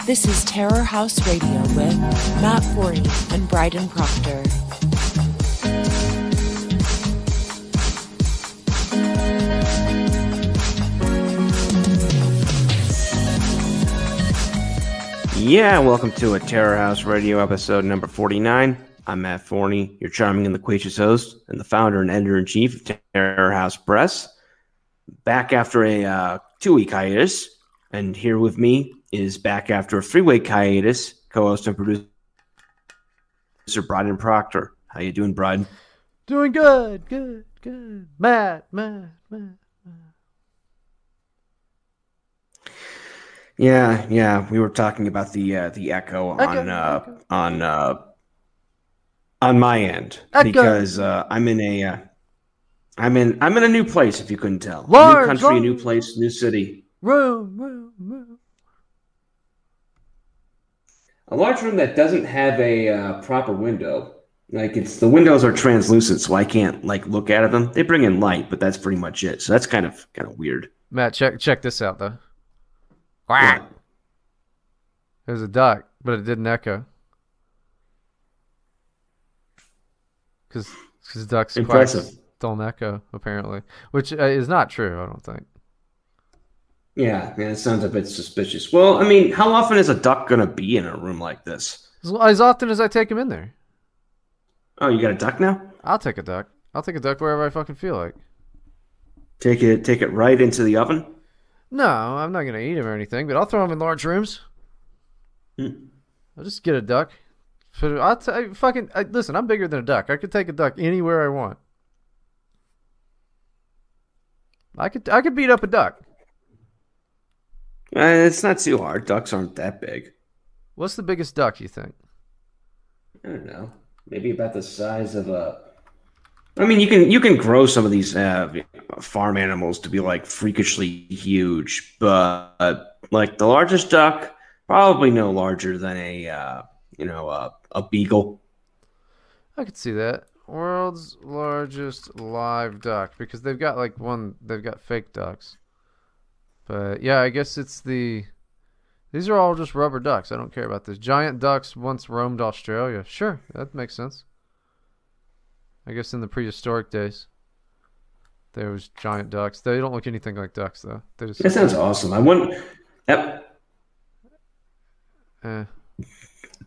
This is Terror House Radio with Matt Forney and Bryden Proctor. Yeah, welcome to a Terror House Radio episode number 49. I'm Matt Forney, your charming and loquacious host, and the founder and editor-in-chief of Terror House Press. Back after a 2-week hiatus, and here with me is back after a 3-week hiatus, co-host and producer Bryden Proctor. How you doing, Bryden? Doing good. Matt. Yeah. We were talking about the echo on my end because I'm in a new place. If you couldn't tell, new country, new place, new city. Room. A large room that doesn't have a proper window. Like the windows are translucent, so I can't look out of them. They bring in light, but that's pretty much it. So that's kind of weird. Matt, check this out though. Quack. Yeah. There's a duck, but it didn't echo. Because ducks impressive don't echo apparently, which is not true. I don't think. Yeah, man, it sounds a bit suspicious. Well, I mean, how often is a duck gonna be in a room like this? As often as I take him in there. Oh, you got a duck now? I'll take a duck. I'll take a duck wherever I fucking feel like. Take it right into the oven? No, I'm not gonna eat him or anything, but I'll throw him in large rooms. I'll just get a duck. Listen, I'm bigger than a duck. I could take a duck anywhere I want. I could beat up a duck. It's not too hard. Ducks aren't that big. What's the biggest duck you think? I don't know. Maybe about the size of a. I mean, you can grow some of these farm animals to be freakishly huge, but the largest duck probably no larger than a beagle. I could see that. World's largest live duck, because they've got fake ducks. But yeah, I guess these are all just rubber ducks. I don't care about this. Giant ducks once roamed Australia. Sure, that makes sense. I guess in the prehistoric days, there was giant ducks. They don't look anything like ducks, though. That sounds awesome. I want. Yep.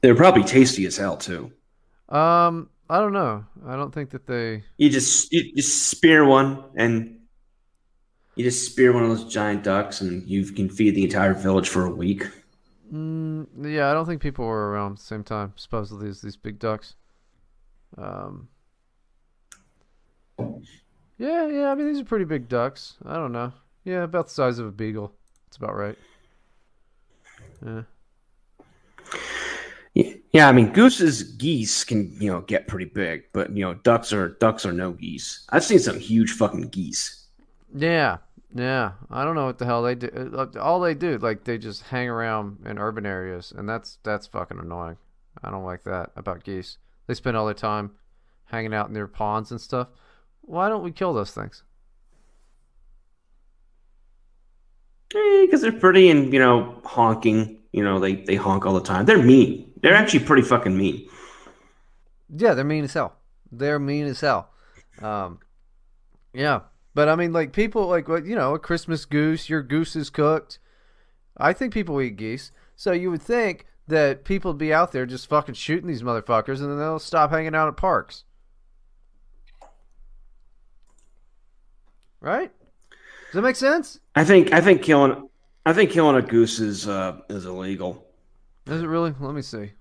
They're probably tasty as hell too. I don't know. I don't think that they. You just spear one and. You just spear one of those giant ducks, and you can feed the entire village for a week. Yeah, I don't think people were around at the same time. Supposedly, as these big ducks. Yeah. I mean, these are pretty big ducks. I don't know. Yeah, about the size of a beagle. That's about right. Yeah. I mean, geese can get pretty big, but ducks are no geese. I've seen some huge fucking geese. Yeah. I don't know what the hell they do. All they do, they just hang around in urban areas, and that's fucking annoying. I don't like that about geese. They spend all their time hanging out near ponds and stuff. Why don't we kill those things? Because they're pretty and honking. They honk all the time. They're mean. They're actually pretty fucking mean. Yeah, they're mean as hell. Yeah. But I mean, people a Christmas goose, your goose is cooked. I think people eat geese. So you would think that people would be out there just fucking shooting these motherfuckers, and then they'll stop hanging out at parks. Right? Does that make sense? I think killing a goose is illegal. Is it really? Let me see.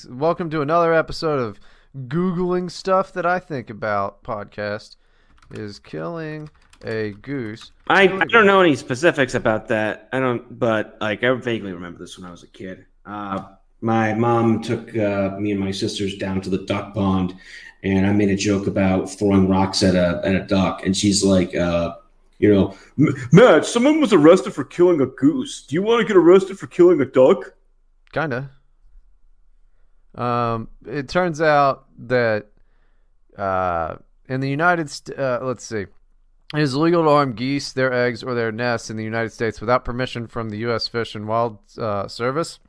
Welcome to another episode of Googling Stuff That I Think About podcast. Is killing a goose. I don't know any specifics about that. But I vaguely remember this when I was a kid. My mom took me and my sisters down to the duck pond, and I made a joke about throwing rocks at a duck, and she's like, Matt, someone was arrested for killing a goose. Do you want to get arrested for killing a duck? Kinda. It turns out that in the United States, let's see. It is illegal to harm geese, their eggs, or their nests in the United States without permission from the U.S. Fish and Wild Service.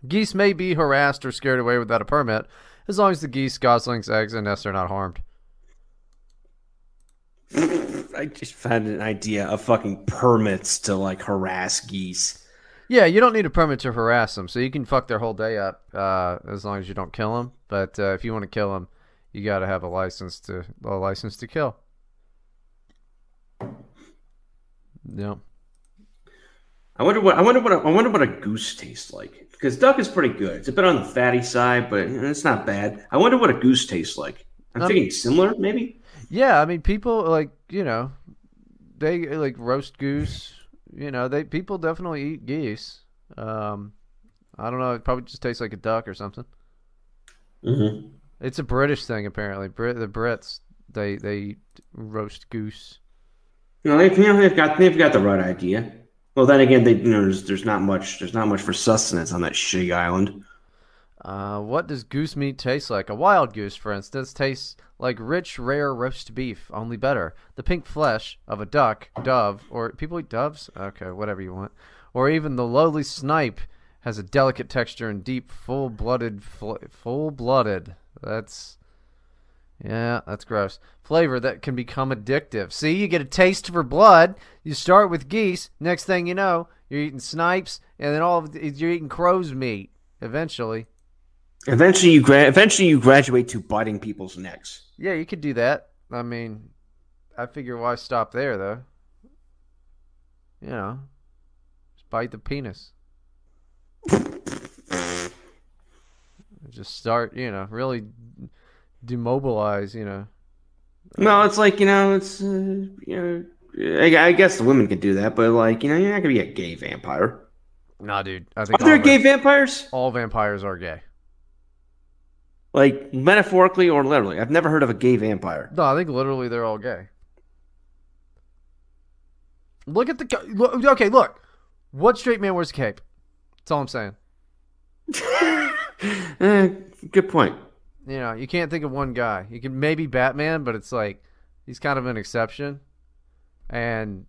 Geese may be harassed or scared away without a permit, as long as the geese, goslings, eggs, and nests are not harmed. I just found an idea of fucking permits to like harass geese. Yeah, you don't need a permit to harass them, so you can fuck their whole day up as long as you don't kill them. But if you want to kill them, you got to have a license to kill. Yeah. I wonder what a goose tastes like, because duck is pretty good. It's a bit on the fatty side, but it's not bad. I wonder what a goose tastes like. I'm thinking similar, maybe. Yeah, I mean, people like they like roast goose. People definitely eat geese. I don't know. It probably just tastes like a duck or something. Mm-hmm. It's a British thing, apparently. The Brits they eat roast goose. They've got the right idea. Well, then again, there's not much for sustenance on that shitty island. What does goose meat taste like? A wild goose, for instance, tastes like rich, rare roast beef, only better. The pink flesh of a duck, dove, or people eat doves? Okay, whatever you want. Or even the lowly snipe has a delicate texture and deep, full-blooded. That's gross. Flavor that can become addictive. See, you get a taste for blood. You start with geese. Next thing you know, you're eating snipes, and then you're eating crow's meat. Eventually you graduate to biting people's necks. Yeah, you could do that. I mean, I figure why stop there, though? Just bite the penis. Just start, really demobilize, No, it's like, I guess the women could do that, but like, you're not gonna be a gay vampire. Nah, dude. I think are there gay vampires? All vampires are gay. Like, metaphorically or literally? I've never heard of a gay vampire. No, I think literally they're all gay. Look at look. What straight man wears a cape? That's all I'm saying. Good point. You can't think of one guy. You can maybe Batman, but it's like he's kind of an exception. And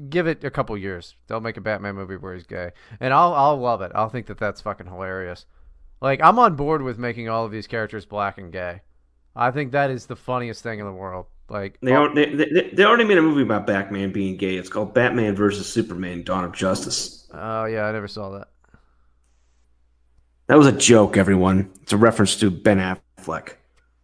give it a couple years, they'll make a Batman movie where he's gay, and I'll love it. I'll think that's fucking hilarious. Like, I'm on board with making all of these characters black and gay. I think that is the funniest thing in the world. Like, they already made a movie about Batman being gay. It's called Batman vs. Superman: Dawn of Justice. Oh yeah, I never saw that. That was a joke, everyone. It's a reference to Ben Affleck,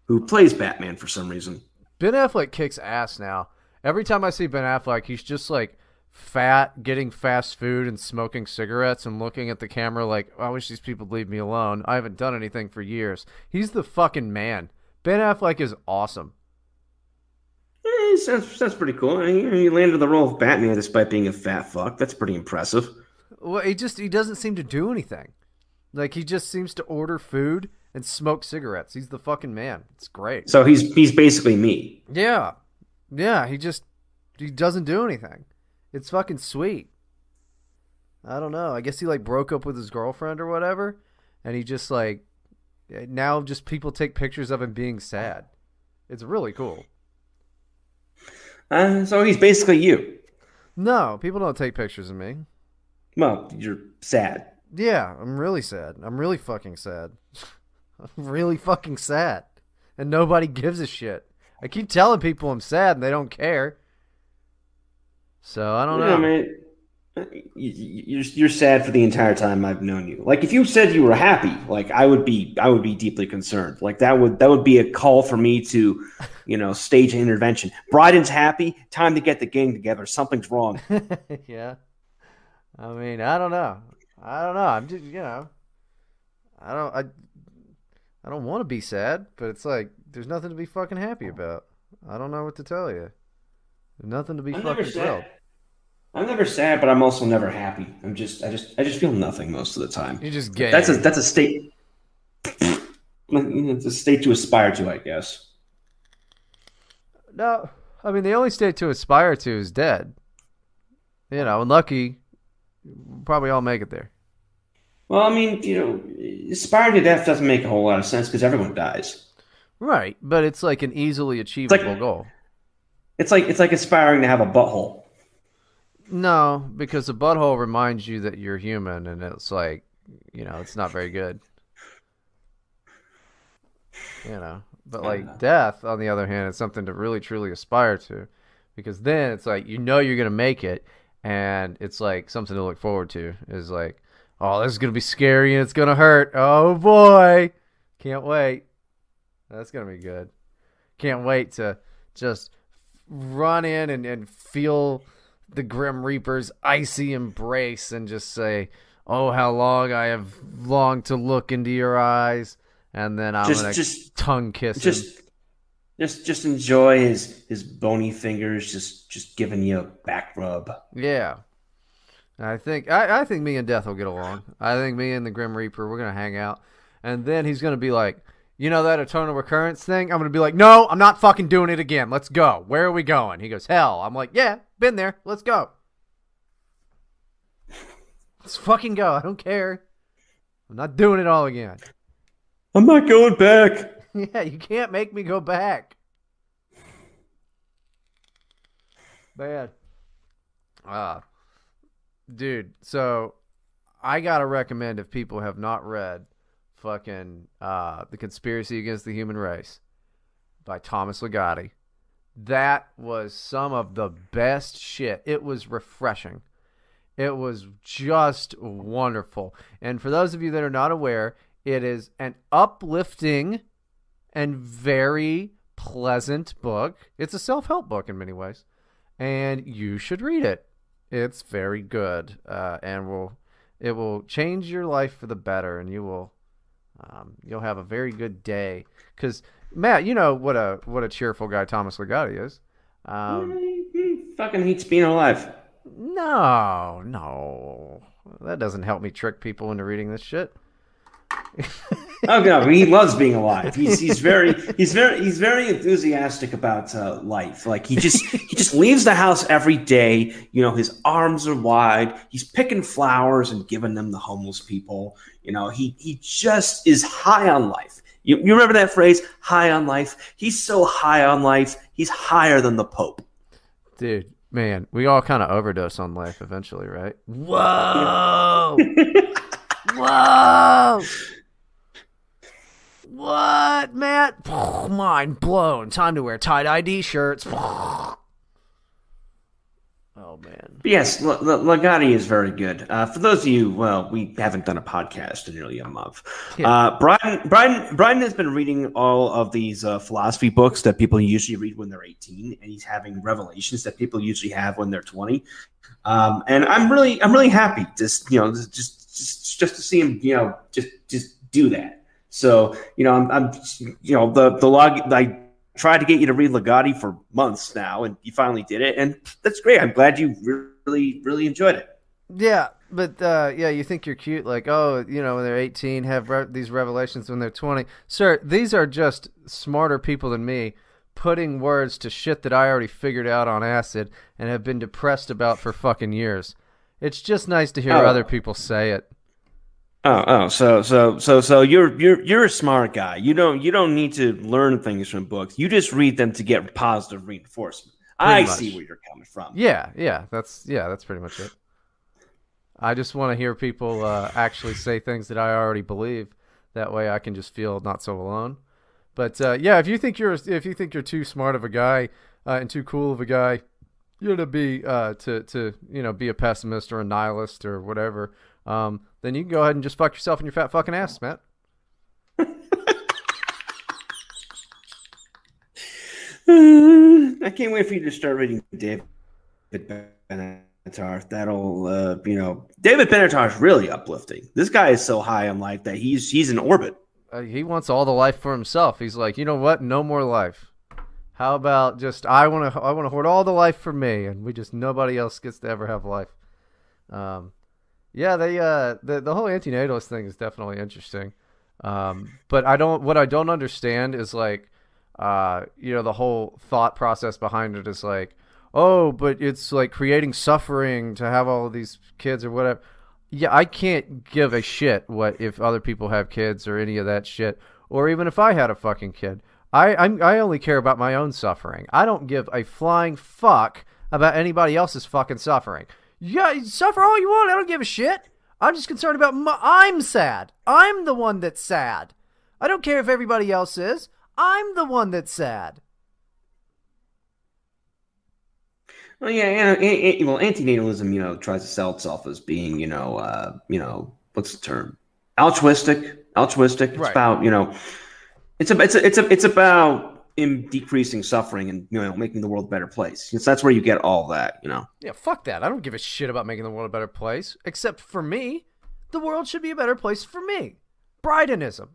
who plays Batman for some reason. Ben Affleck kicks ass now. Every time I see Ben Affleck, he's just like fat, getting fast food and smoking cigarettes and looking at the camera like, I wish these people would leave me alone. I haven't done anything for years. He's the fucking man. Ben Affleck is awesome. Sounds pretty cool. He landed the role of Batman despite being a fat fuck. That's pretty impressive. Well, he doesn't seem to do anything. Like, he just seems to order food and smoke cigarettes. He's the fucking man. It's great. So he's basically me. Yeah. Yeah, he doesn't do anything. It's fucking sweet. I don't know. I guess he like broke up with his girlfriend or whatever, and he just like now just people take pictures of him being sad. It's really cool. So he's basically you. No, people don't take pictures of me. Well, you're sad. Yeah, I'm really sad. I'm really fucking sad. I'm really fucking sad. And nobody gives a shit. I keep telling people I'm sad and they don't care. So I don't know. I mean, you're sad for the entire time I've known you. Like, if you said you were happy, like I would be deeply concerned. Like that would be a call for me to, stage an intervention. Bryden's happy. Time to get the gang together. Something's wrong. Yeah. I mean, I don't know. I'm just, I don't want to be sad, but it's like there's nothing to be fucking happy about. I don't know what to tell you. There's nothing to be fucking thrilled. I'm never sad, but I'm also never happy. I just feel nothing most of the time. You're just gay. That's a state. It's a state to aspire to, I guess. No, I mean the only state to aspire to is dead. And lucky, probably all make it there. Well, I mean, aspiring to death doesn't make a whole lot of sense because everyone dies. Right, but it's like an easily achievable goal. It's like aspiring to have a butthole. No, because a butthole reminds you that you're human, and it's like it's not very good. But like death, on the other hand, is something to really truly aspire to, because then it's like you're gonna make it, and it's like something to look forward to. Is like, oh, this is gonna be scary and it's gonna hurt. Oh boy, can't wait. That's gonna be good. Can't wait to just run in and feel the Grim Reaper's icy embrace and just say, oh, how long I have longed to look into your eyes. And then I'm going to tongue kiss him. Just enjoy his bony fingers just giving you a back rub. Yeah. I think me and Death will get along. I think me and the Grim Reaper, we're going to hang out. And then he's going to be like, that eternal recurrence thing? I'm going to be like, no, I'm not fucking doing it again. Let's go. Where are we going? He goes, hell. I'm like, yeah, been there. Let's go. Let's fucking go. I don't care. I'm not doing it all again. I'm not going back. Yeah, you can't make me go back. Bad. Dude, so I gotta recommend, if people have not read fucking The Conspiracy Against the Human Race by Thomas Ligotti. That was some of the best shit. It was refreshing. It was just wonderful. And for those of you that are not aware, it is an uplifting and very pleasant book. It's a self-help book in many ways, and you should read it. It's very good, and it will change your life for the better, and you'll have a very good day. Because Matt, you know what a cheerful guy Thomas Ligotti is. He fucking hates being alive. No, that doesn't help me trick people into reading this shit. Oh no, he loves being alive. He's very enthusiastic about life. Like he just leaves the house every day. His arms are wide. He's picking flowers and giving them to homeless people. He just is high on life. You remember that phrase, high on life? He's so high on life. He's higher than the Pope. Dude, man, we all kind of overdose on life eventually, right? Whoa. Whoa! What, Matt? Mind blown. Time to wear tie-dye t-shirts. Oh, man. Yes, Ligotti is very good. For those of you, we haven't done a podcast in nearly a month. Yeah. Bryden has been reading all of these philosophy books that people usually read when they're 18, and he's having revelations that people usually have when they're 20. And I'm really happy just to see him, just do that. So, I'm the log. I tried to get you to read Ligotti for months now, and you finally did it, and that's great. I'm glad you really, really enjoyed it. Yeah, but you think you're cute, like, when they're 18, have these revelations when they're 20. Sir, these are just smarter people than me putting words to shit that I already figured out on acid and have been depressed about for fucking years. It's just nice to hear other people say it. So you're a smart guy. You don't need to learn things from books. You just read them to get positive reinforcement. I see where you're coming from. Yeah, that's pretty much it. I just want to hear people actually say things that I already believe. That way, I can just feel not so alone. But if you think you're too smart of a guy and too cool of a guy, you're to be be a pessimist or a nihilist or whatever. Then you can go ahead and just fuck yourself in your fat fucking ass, Matt. I can't wait for you to start reading David Benatar. That'll, David Benatar is really uplifting. This guy is so high on life that he's in orbit. He wants all the life for himself. He's like, you know what? No more life. How about just I want to hoard all the life for me, and nobody else gets to ever have life. Yeah, the whole antinatalist thing is definitely interesting. But what I don't understand is like, the whole thought process behind it is like, oh, but it's like creating suffering to have all of these kids or whatever. Yeah, I can't give a shit what if other people have kids or any of that shit, or even if I had a fucking kid. I only care about my own suffering. I don't give a flying fuck about anybody else's fucking suffering. Yeah, you suffer all you want. I don't give a shit. I'm just concerned about I'm sad. I'm the one that's sad. I don't care if everybody else is. I'm the one that's sad. Well, yeah, well, antinatalism, tries to sell itself as being, what's the term? Altruistic. It's Right. about, it's about decreasing suffering and making the world a better place. That's where you get all that. Yeah, fuck that. I don't give a shit about making the world a better place. Except for me, the world should be a better place for me. Brydenism.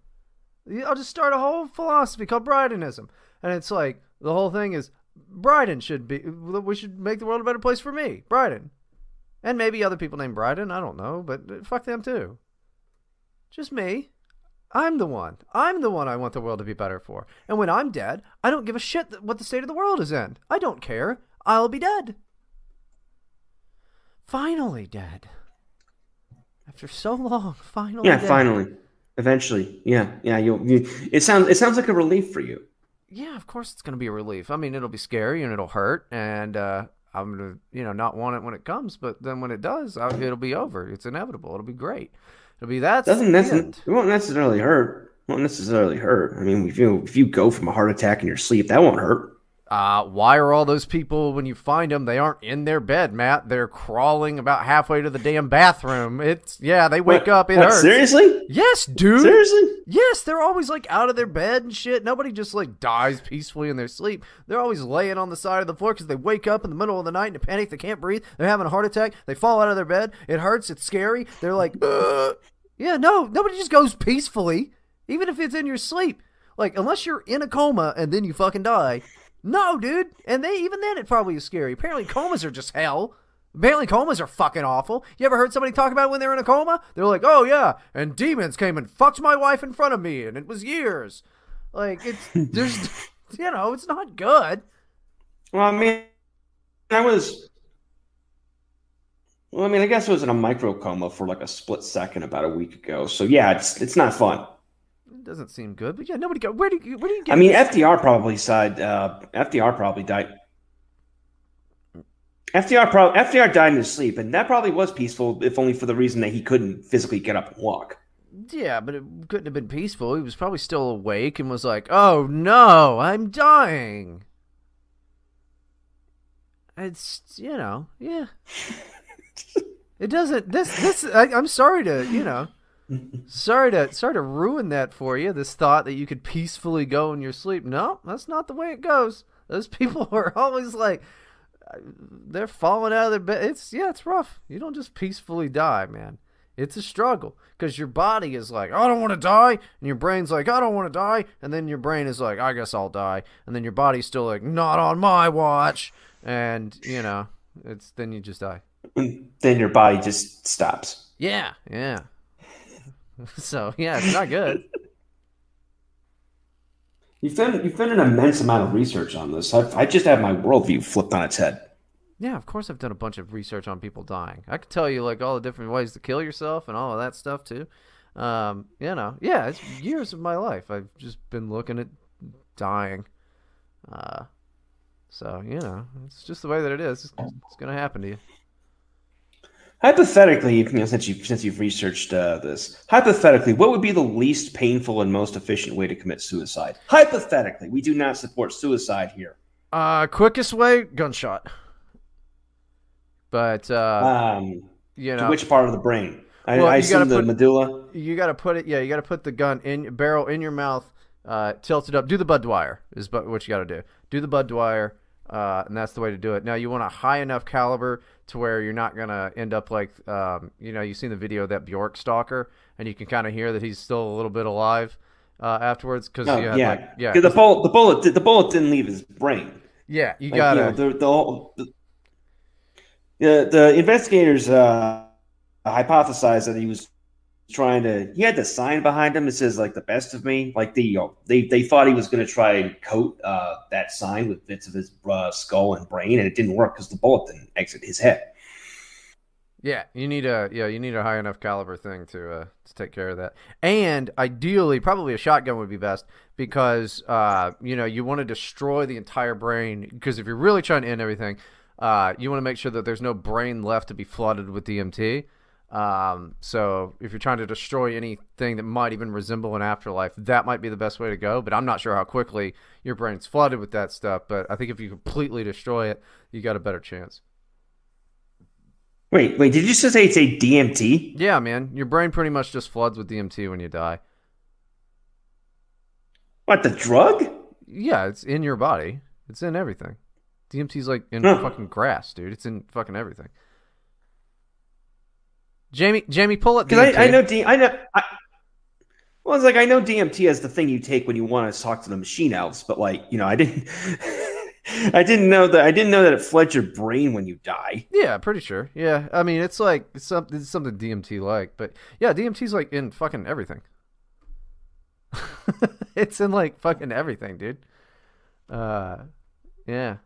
I'll just start a whole philosophy called Brydenism, and it's like the whole thing is Bryden should be. We should make the world a better place for me, Bryden, and maybe other people named Bryden. I don't know, but fuck them too. Just me. I'm the one. I'm the one I want the world to be better for. And when I'm dead, I don't give a shit what the state of the world is in. I don't care. I'll be dead. Finally dead. After so long, finally dead. Finally. Eventually. Yeah. It sounds like a relief for you. Yeah, of course it's going to be a relief. I mean, it'll be scary and it'll hurt, and I'm going to, not want it when it comes, but then when it does, it'll be over. It's inevitable. It'll be great. It'll be that. It won't necessarily hurt. I mean, if you go from a heart attack in your sleep, that won't hurt. Why are all those people, when you find them, they aren't in their bed, Matt? They're crawling about halfway to the damn bathroom. They wake up. It hurts. Seriously? Yes, dude. Seriously? Yes, they're always like out of their bed and shit. Nobody just like dies peacefully in their sleep. They're always laying on the side of the floor because they wake up in the middle of the night in a panic. They can't breathe. They're having a heart attack. They fall out of their bed. It hurts. It's scary. They're like, yeah, no, nobody just goes peacefully, even if it's in your sleep. Like, unless you're in a coma and then you fucking die. No, dude. And even then it probably is scary. Apparently comas are just hell. Apparently comas are fucking awful. You ever heard somebody talk about when they're in a coma? They're like, oh yeah, and demons came and fucked my wife in front of me, and it was years. Like, it's not good. Well, I mean, I guess I was in a micro coma for like a split second about a week ago. So yeah, it's not fun. It doesn't seem good, but yeah, nobody go. Where do you get? I mean, FDR probably died. FDR died in his sleep, and that probably was peaceful, if only for the reason that he couldn't physically get up and walk. Yeah, but it couldn't have been peaceful. He was probably still awake and was like, "Oh no, I'm dying." It's yeah. It doesn't. I'm sorry to sorry to ruin that for you. This thought that you could peacefully go in your sleep. No, that's not the way it goes. Those people are always like, they're falling out of their bed. It's rough. You don't just peacefully die, man. It's a struggle because your body is like, I don't want to die, and your brain's like, I don't want to die, and then your brain is like, I guess I'll die, and then your body's still like, not on my watch, and then you just die. Then your body just stops. Yeah. So yeah, it's not good. You've done an immense amount of research on this. I just had my worldview flipped on its head. Yeah, of course I've done a bunch of research on people dying. I could tell you like all the different ways to kill yourself and all of that stuff too. It's years of my life. I've just been looking at dying. So it's just the way that it is. It's gonna happen to you. Hypothetically, since you've researched this, hypothetically, what would be the least painful and most efficient way to commit suicide? Hypothetically, we do not support suicide here. Quickest way, gunshot. But to which part of the brain? I assume the medulla. You got to put it. Yeah, you got to put the gun barrel in your mouth, tilt it up. Do the Bud Dwyer is what you got to do. Do the Bud Dwyer. And that's the way to do it. Now, you want a high enough caliber to where you're not going to end up like, you've seen the video of that Björk stalker, and you can kind of hear that he's still a little bit alive afterwards. Cause the bullet didn't leave his brain. Yeah, you got to. The investigators hypothesized that he had the sign behind him that says like the best of me. Like they thought he was going to try and coat that sign with bits of his skull and brain, and it didn't work because the bullet didn't exit his head. Yeah, you need a high enough caliber thing to take care of that. And ideally, probably a shotgun would be best because you want to destroy the entire brain, because if you're really trying to end everything, you want to make sure that there's no brain left to be flooded with DMT. So if you're trying to destroy anything that might even resemble an afterlife, that might be the best way to go. But I'm not sure how quickly your brain's flooded with that stuff. But I think if you completely destroy it, you got a better chance. Wait, did you just say it's a DMT? Yeah, man. Your brain pretty much just floods with DMT when you die. What, the drug? Yeah, it's in your body. It's in everything. DMT's like in fucking grass, dude. It's in fucking everything. Jamie, pull up DMT. Because well, it's like I know DMT as the thing you take when you want to talk to the machine elves, but like, I didn't I didn't know that it floods your brain when you die. Yeah, pretty sure. Yeah, I mean, it's something DMT like, but yeah, DMT's like in fucking everything. It's in like fucking everything, dude. Yeah.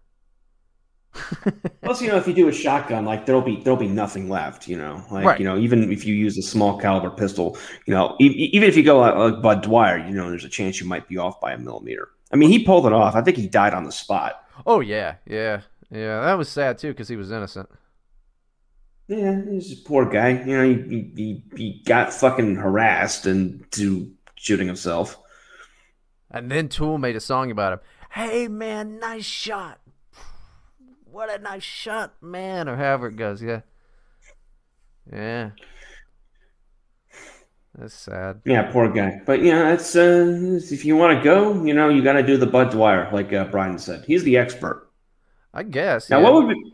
Plus, if you do a shotgun, like there'll be nothing left, Right. Even if you use a small caliber pistol, even if you go like Bud Dwyer, there's a chance you might be off by a millimeter. I mean, he pulled it off. I think he died on the spot. Oh yeah. That was sad too because he was innocent. Yeah, he's a poor guy. He got fucking harassed into shooting himself. And then Tool made a song about him. Hey man, nice shot. What a nice shot, man, or however it goes. Yeah. That's sad. Yeah, poor guy. But that's if you want to go, you got to do the Bud Dwyer, like Brian said. He's the expert. I guess. Now, yeah. what would be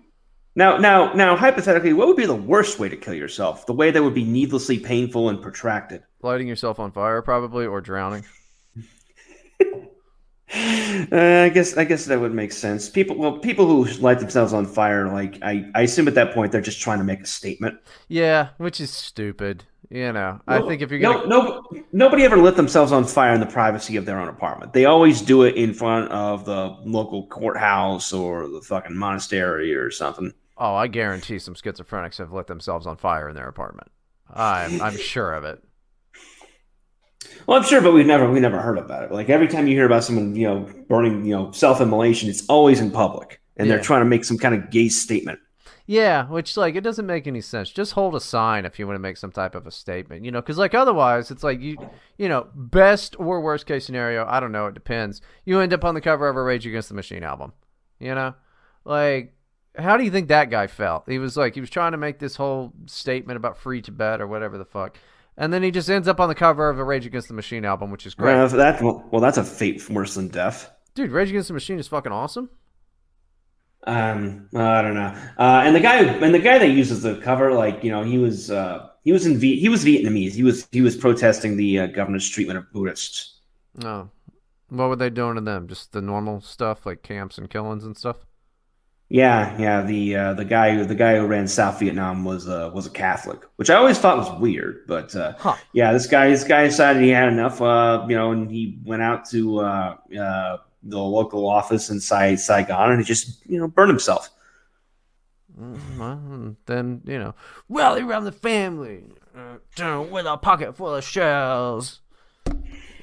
now hypothetically, what would be the worst way to kill yourself? The way that would be needlessly painful and protracted. Lighting yourself on fire, probably, or drowning. I guess that would make sense. People who light themselves on fire, like I assume at that point they're just trying to make a statement. Yeah, which is stupid. I think if you're gonna nobody ever lit themselves on fire in the privacy of their own apartment. They always do it in front of the local courthouse or the fucking monastery or something. Oh, I guarantee some schizophrenics have lit themselves on fire in their apartment. I'm sure of it. Well, I'm sure, but we never heard about it. Like every time you hear about someone, burning, self-immolation, it's always in public, and they're trying to make some kind of gay statement. Yeah, which it doesn't make any sense. Just hold a sign if you want to make some type of a statement, because otherwise it's like best or worst case scenario, I don't know, it depends. You end up on the cover of a Rage Against the Machine album, like. How do you think that guy felt? He was trying to make this whole statement about free Tibet or whatever the fuck. And then he just ends up on the cover of a Rage Against the Machine album, which is great. That's a fate worse than death. Dude, Rage Against the Machine is fucking awesome. I don't know. And the guy that uses the cover, he was Vietnamese. He was protesting the governor's treatment of Buddhists. No, what were they doing to them? Just the normal stuff like camps and killings and stuff. Yeah. The guy who ran South Vietnam was a Catholic, which I always thought was weird. But yeah, this guy decided he had enough. And he went out to the local office in Saigon, and he just burned himself. Well, then rally around the family with a pocket full of shells.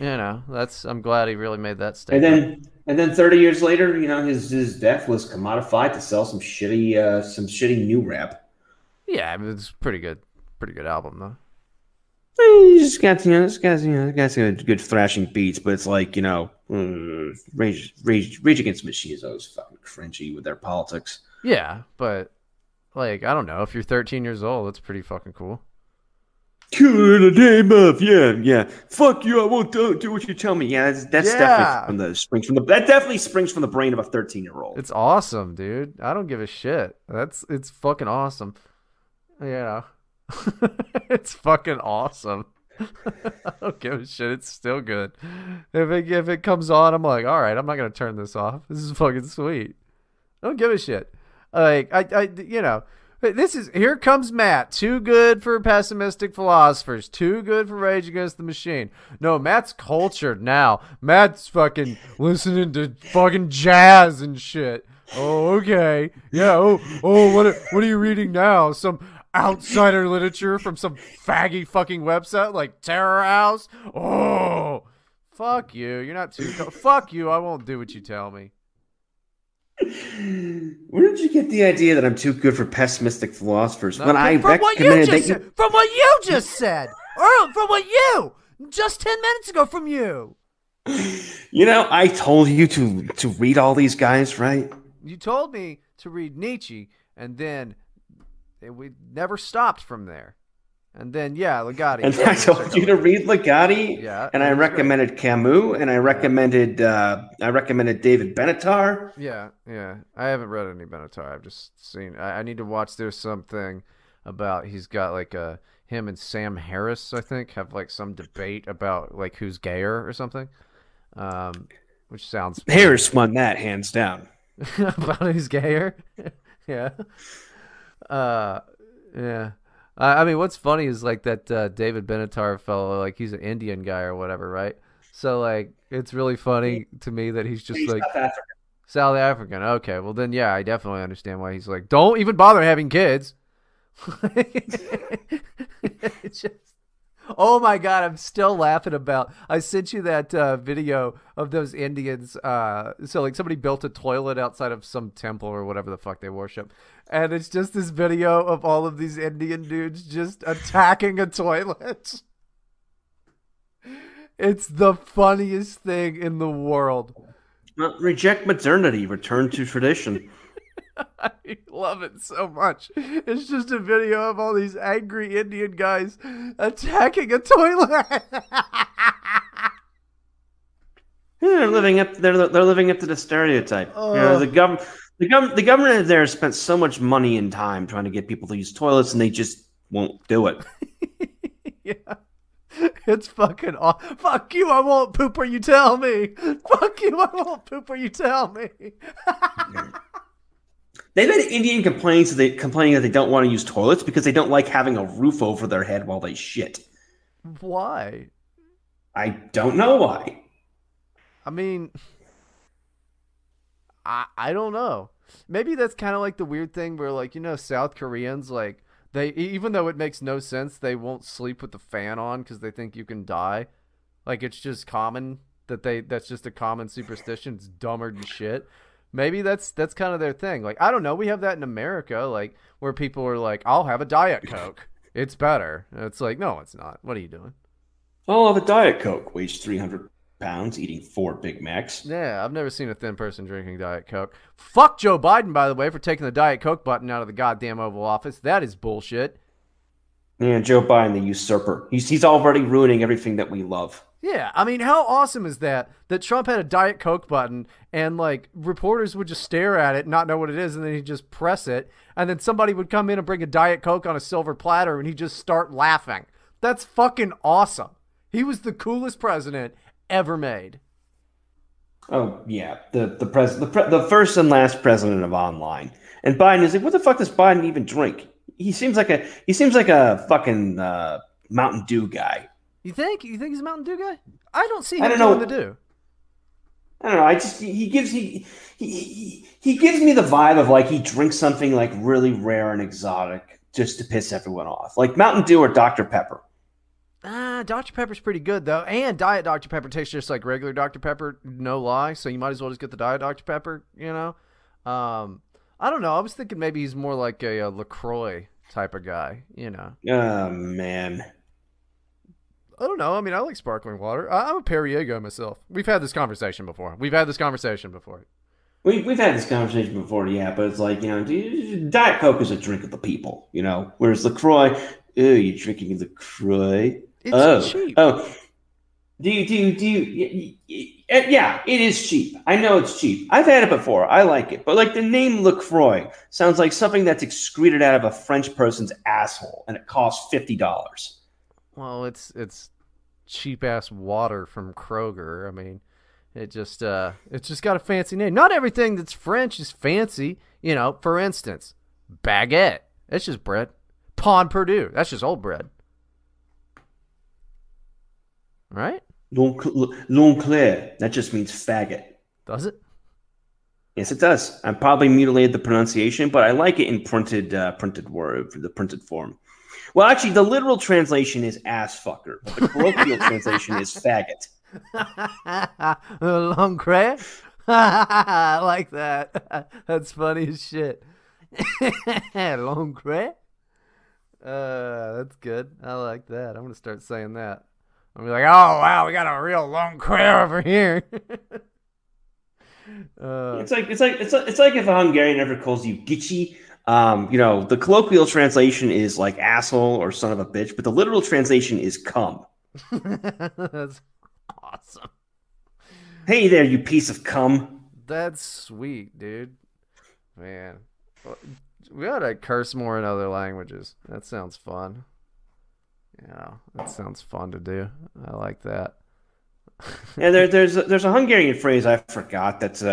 I'm glad he really made that statement. And then 30 years later, his death was commodified to sell some shitty new rap. Yeah, it's pretty good album though. He's got good thrashing beats, but it's like Rage Against the Machine is always fucking cringy with their politics. Yeah, but I don't know, if you're 13 years old, that's pretty fucking cool. In the name of yeah. Fuck you! I won't do what you tell me. Yeah, that's definitely that definitely springs from the brain of a 13-year-old. It's awesome, dude. I don't give a shit. It's fucking awesome. Yeah, it's fucking awesome. I don't give a shit. It's still good. If it comes on, I'm like, all right, I'm not gonna turn this off. This is fucking sweet. I don't give a shit. Here comes Matt. Too good for pessimistic philosophers. Too good for Rage Against the Machine. No, Matt's cultured now. Matt's fucking listening to fucking jazz and shit. Oh, okay. Yeah. Oh, what are you reading now? Some outsider literature from some faggy fucking website like Terror House? Oh, fuck you. You're not too. Fuck you. I won't do what you tell me. Where did you get the idea that I'm too good for pessimistic philosophers? No, When I From what recommended you just said. From what you just said. Earl, from what you just 10 minutes ago from you. You know, I told you to read all these guys, right? You told me to read Nietzsche, and then we never stopped from there. And then, yeah, Ligotti. And I told you to read Ligotti, Yeah, and I recommended Camus, and I recommended David Benatar. Yeah. I haven't read any Benatar. I've just seen. I need to watch. There's something about he's got like him and Sam Harris, I think, have like some debate about like who's gayer or something. Which sounds Harris won that hands down. about who's gayer. Yeah. Yeah. I mean, what's funny is like that David Benatar fellow, like he's an Indian guy or whatever, right? So like it's really funny to me that he's just like South African. Okay, well then yeah, I definitely understand why he's like, don't even bother having kids. It's just, oh my God, I'm still laughing about. I sent you that video of those Indians. So like somebody built a toilet outside of some temple or whatever the fuck they worship. And it's just this video of all of these Indian dudes just attacking a toilet. It's the funniest thing in the world. Well, reject modernity, return to tradition. I love it so much. It's just a video of all these angry Indian guys attacking a toilet. They're living up. They're living up to the stereotype. You know, the government there spent so much money and time trying to get people to use toilets, and they just won't do it. Yeah. It's fucking awful. Fuck you, I won't poop or you tell me. Fuck you, I won't poop or you tell me. They've had Indian complaining that they don't want to use toilets because they don't like having a roof over their head while they shit. Why? I don't know why. I mean, I don't know. Maybe that's kind of like the weird thing where, like, you know, South Koreans, like, they, even though it makes no sense, they won't sleep with the fan on because they think you can die. Like, it's just common that's just a common superstition. It's dumber than shit. Maybe that's kind of their thing. Like, I don't know. We have that in America, like, where people are like, I'll have a Diet Coke. It's better. And it's like, no, it's not. What are you doing? I'll have a Diet Coke. Weighs 300 pounds, eating 4 Big Macs. Yeah, I've never seen a thin person drinking Diet Coke. Fuck Joe Biden, by the way, for taking the Diet Coke button out of the goddamn Oval Office. That is bullshit. Yeah, Joe Biden, the usurper. He's already ruining everything that we love. Yeah, I mean, how awesome is that Trump had a Diet Coke button and, like, reporters would just stare at it, not know what it is, and then he'd just press it, and then somebody would come in and bring a Diet Coke on a silver platter, and he'd just start laughing. That's fucking awesome. He was the coolest president ever made. Oh, yeah, the first and last president of online. And Biden is like, what the fuck does Biden even drink? He seems like a fucking Mountain Dew guy. You think he's a Mountain Dew guy? I don't see him doing the Dew. I don't know. He gives me the vibe of like he drinks something like really rare and exotic just to piss everyone off, like Mountain Dew or Dr. Pepper. Dr. Pepper's pretty good though, and Diet Dr. Pepper tastes just like regular Dr. Pepper, no lie. So you might as well just get the Diet Dr. Pepper. You know, I don't know. I was thinking maybe he's more like a LaCroix type of guy. You know. Oh man. I don't know. I mean, I like sparkling water. I'm a Perrier guy myself. We've had this conversation before. We've had this conversation before, yeah. But it's like, you know, Diet Coke is a drink of the people, you know. Whereas LaCroix, you're drinking LaCroix. It's cheap. Oh, do you? Yeah, it is cheap. I know it's cheap. I've had it before. I like it. But like the name LaCroix sounds like something that's excreted out of a French person's asshole, and it costs $50. Well, it's cheap ass water from Kroger. I mean, it's just got a fancy name. Not everything that's French is fancy. You know, for instance, baguette. That's just bread. Pain Perdu. That's just old bread. Right? Long clair. That just means faggot. Does it? Yes, it does. I probably mutilated the pronunciation, but I like it in printed word, the printed form. Well, actually, the literal translation is ass fucker, but the colloquial translation is faggot. Long clair? I like that. That's funny as shit. L'encre? That's good. I like that. I'm gonna start saying that. I'm gonna be like, oh wow, we got a real l'encre over here. It's like if a Hungarian ever calls you Gitchy. The colloquial translation is like asshole or son of a bitch, but the literal translation is cum. That's awesome. Hey there, you piece of cum. That's sweet, dude. Man, we gotta curse more in other languages. That sounds fun. That sounds fun to do. I like that. And there's a Hungarian phrase I forgot that's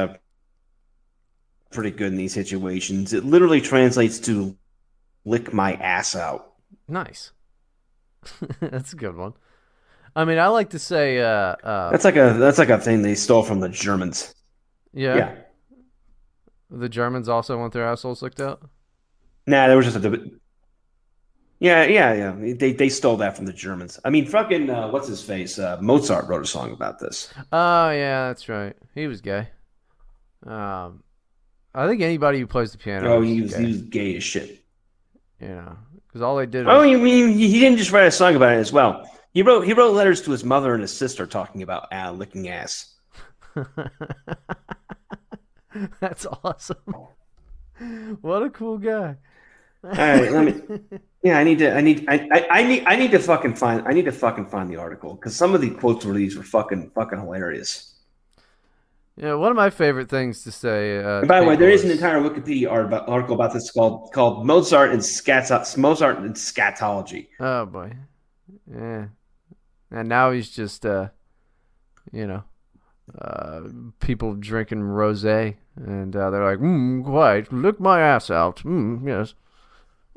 pretty good in these situations. It literally translates to "lick my ass out." Nice. That's a good one. I mean, I like to say that's like a thing they stole from the Germans. Yeah. The Germans also want their assholes licked out? Nah, there was just a Yeah. They stole that from the Germans. I mean, fucking what's his face? Mozart wrote a song about this. Oh yeah, that's right. He was gay. I think anybody who plays the piano. Oh, he was gay as shit. Because all they did. Oh, you mean he didn't just write a song about it as well? He wrote letters to his mother and his sister talking about licking ass. That's awesome. What a cool guy. All right, let me. Yeah, I need to fucking find the article because some of the quotes were fucking hilarious. Yeah, one of my favorite things to say. And by the way, there is an entire Wikipedia article about this called Mozart and scatology. Oh boy, yeah, and now he's just people drinking rosé, and they're like, quite, lick my ass out. Yes.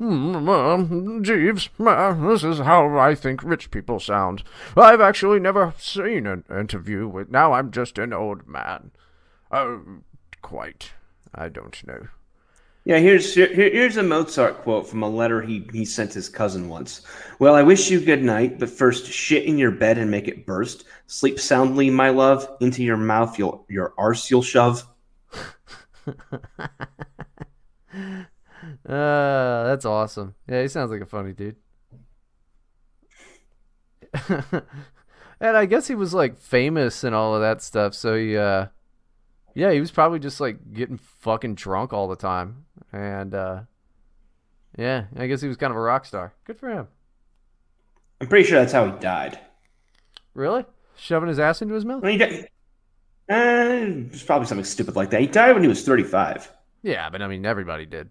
Jeeves, this is how I think rich people sound. I've actually never seen an interview with. Now I'm just an old man. Quite. I don't know. Yeah, here's a Mozart quote from a letter he sent his cousin once. Well, I wish you good night, but first shit in your bed and make it burst. Sleep soundly, my love. Into your mouth, your arse you'll shove. That's awesome. Yeah, he sounds like a funny dude. And I guess he was like famous and all of that stuff, so he was probably just like getting fucking drunk all the time. And yeah, I guess he was kind of a rock star. Good for him. I'm pretty sure that's how he died. Really? Shoving his ass into his mouth? Well, it's probably something stupid like that. He died when he was 35. Yeah, but I mean, everybody did.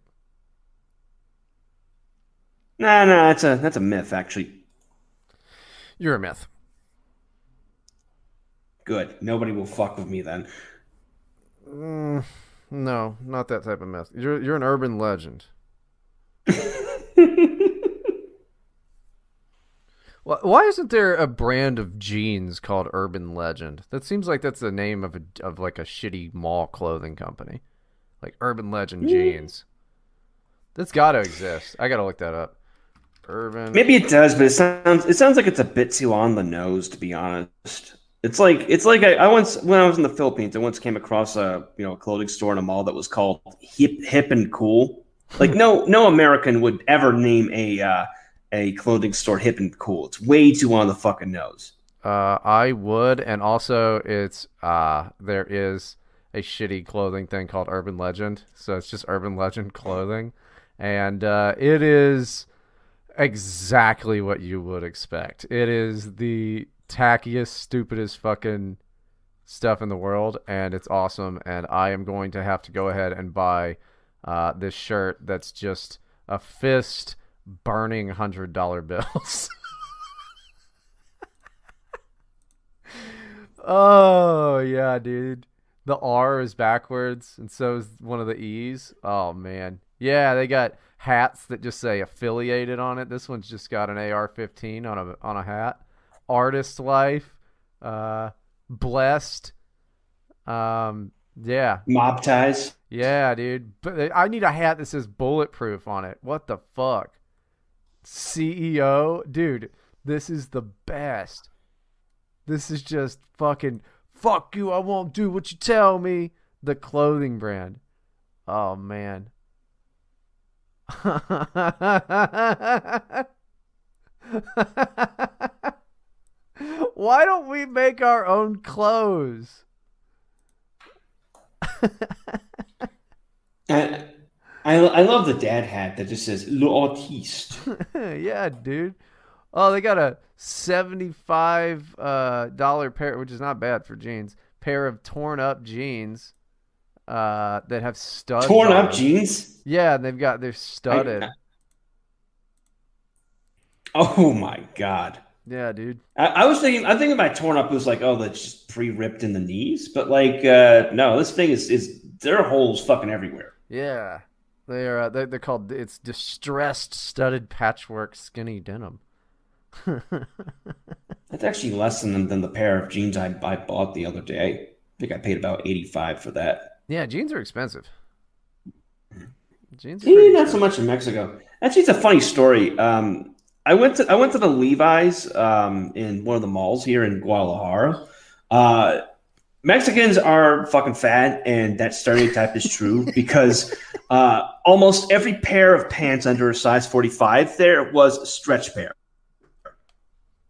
No, that's a myth, actually. You're a myth. Good. Nobody will fuck with me then. No, not that type of myth. You're an urban legend. Why isn't there a brand of jeans called Urban Legend? That seems like that's the name of like a shitty mall clothing company, like Urban Legend jeans. That's got to exist. I got to look that up. Urban. Maybe it does, but it sounds like it's a bit too on the nose, to be honest. It's like I once, when I was in the Philippines, I once came across a clothing store in a mall that was called Hip and Cool. Like no American would ever name a clothing store Hip and Cool. It's way too on the fucking nose. I would, and also it's there is a shitty clothing thing called Urban Legend, so it's just Urban Legend clothing, and it is exactly what you would expect. It is the tackiest, stupidest fucking stuff in the world, and it's awesome. And I am going to have to go ahead and buy this shirt that's just a fist burning $100 bills. Oh yeah, dude. The R is backwards, and so is one of the E's. Oh man, yeah. They got hats that just say affiliated on it. This one's just got an AR-15 on a hat. Artist life, blessed. Yeah. Mob ties. Yeah, dude. But I need a hat that says bulletproof on it. What the fuck? CEO, dude. This is the best. This is just fucking fuck you. I won't do what you tell me. The clothing brand. Oh, man. Why don't we make our own clothes? I love the dad hat that just says l'artiste. Yeah, dude. Oh, they got a $75 pair, which is not bad for jeans. Pair of torn up jeans that have studs. Torn on up them. jeans? Yeah, they're studded. Oh my god. Yeah, dude. I'm thinking by torn up, it was like, oh, that's just pre-ripped in the knees. But like, no, this thing is there are holes fucking everywhere. Yeah. They're called, it's distressed studded patchwork skinny denim. That's actually less than the pair of jeans I bought the other day. I think I paid about $85 for that. Yeah, jeans are expensive. Jeans are See, not so much in Mexico. Actually, it's a funny story. I went to the Levi's in one of the malls here in Guadalajara. Mexicans are fucking fat, and that stereotype is true because almost every pair of pants under a size 45 there was a stretch pair.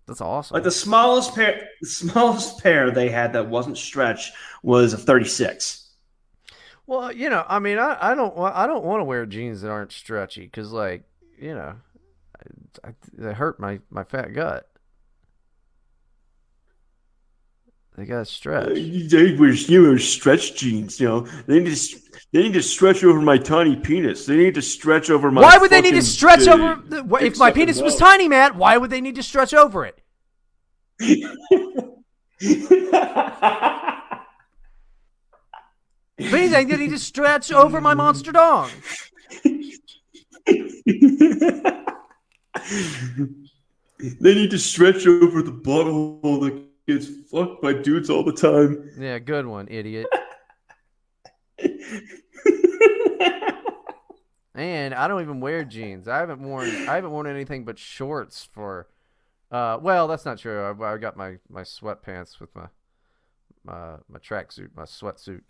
That's awesome. Like the smallest pair they had that wasn't stretch was a 36. Well, you know, I mean, I don't want to wear jeans that aren't stretchy because, like, you know, they hurt my fat gut. They got to stretch. They wear stretch jeans, you know. They need to stretch over my tiny penis. They need to stretch over my. Why would they need to stretch over? If my penis was tiny, Matt, why would they need to stretch over it? If anything, they need to stretch over my monster dong. They need to stretch over the butthole that gets fucked by dudes all the time. Yeah, good one, idiot. And I don't even wear jeans. I haven't worn anything but shorts for. Well, that's not true. I got my sweatpants with my tracksuit, my sweatsuit.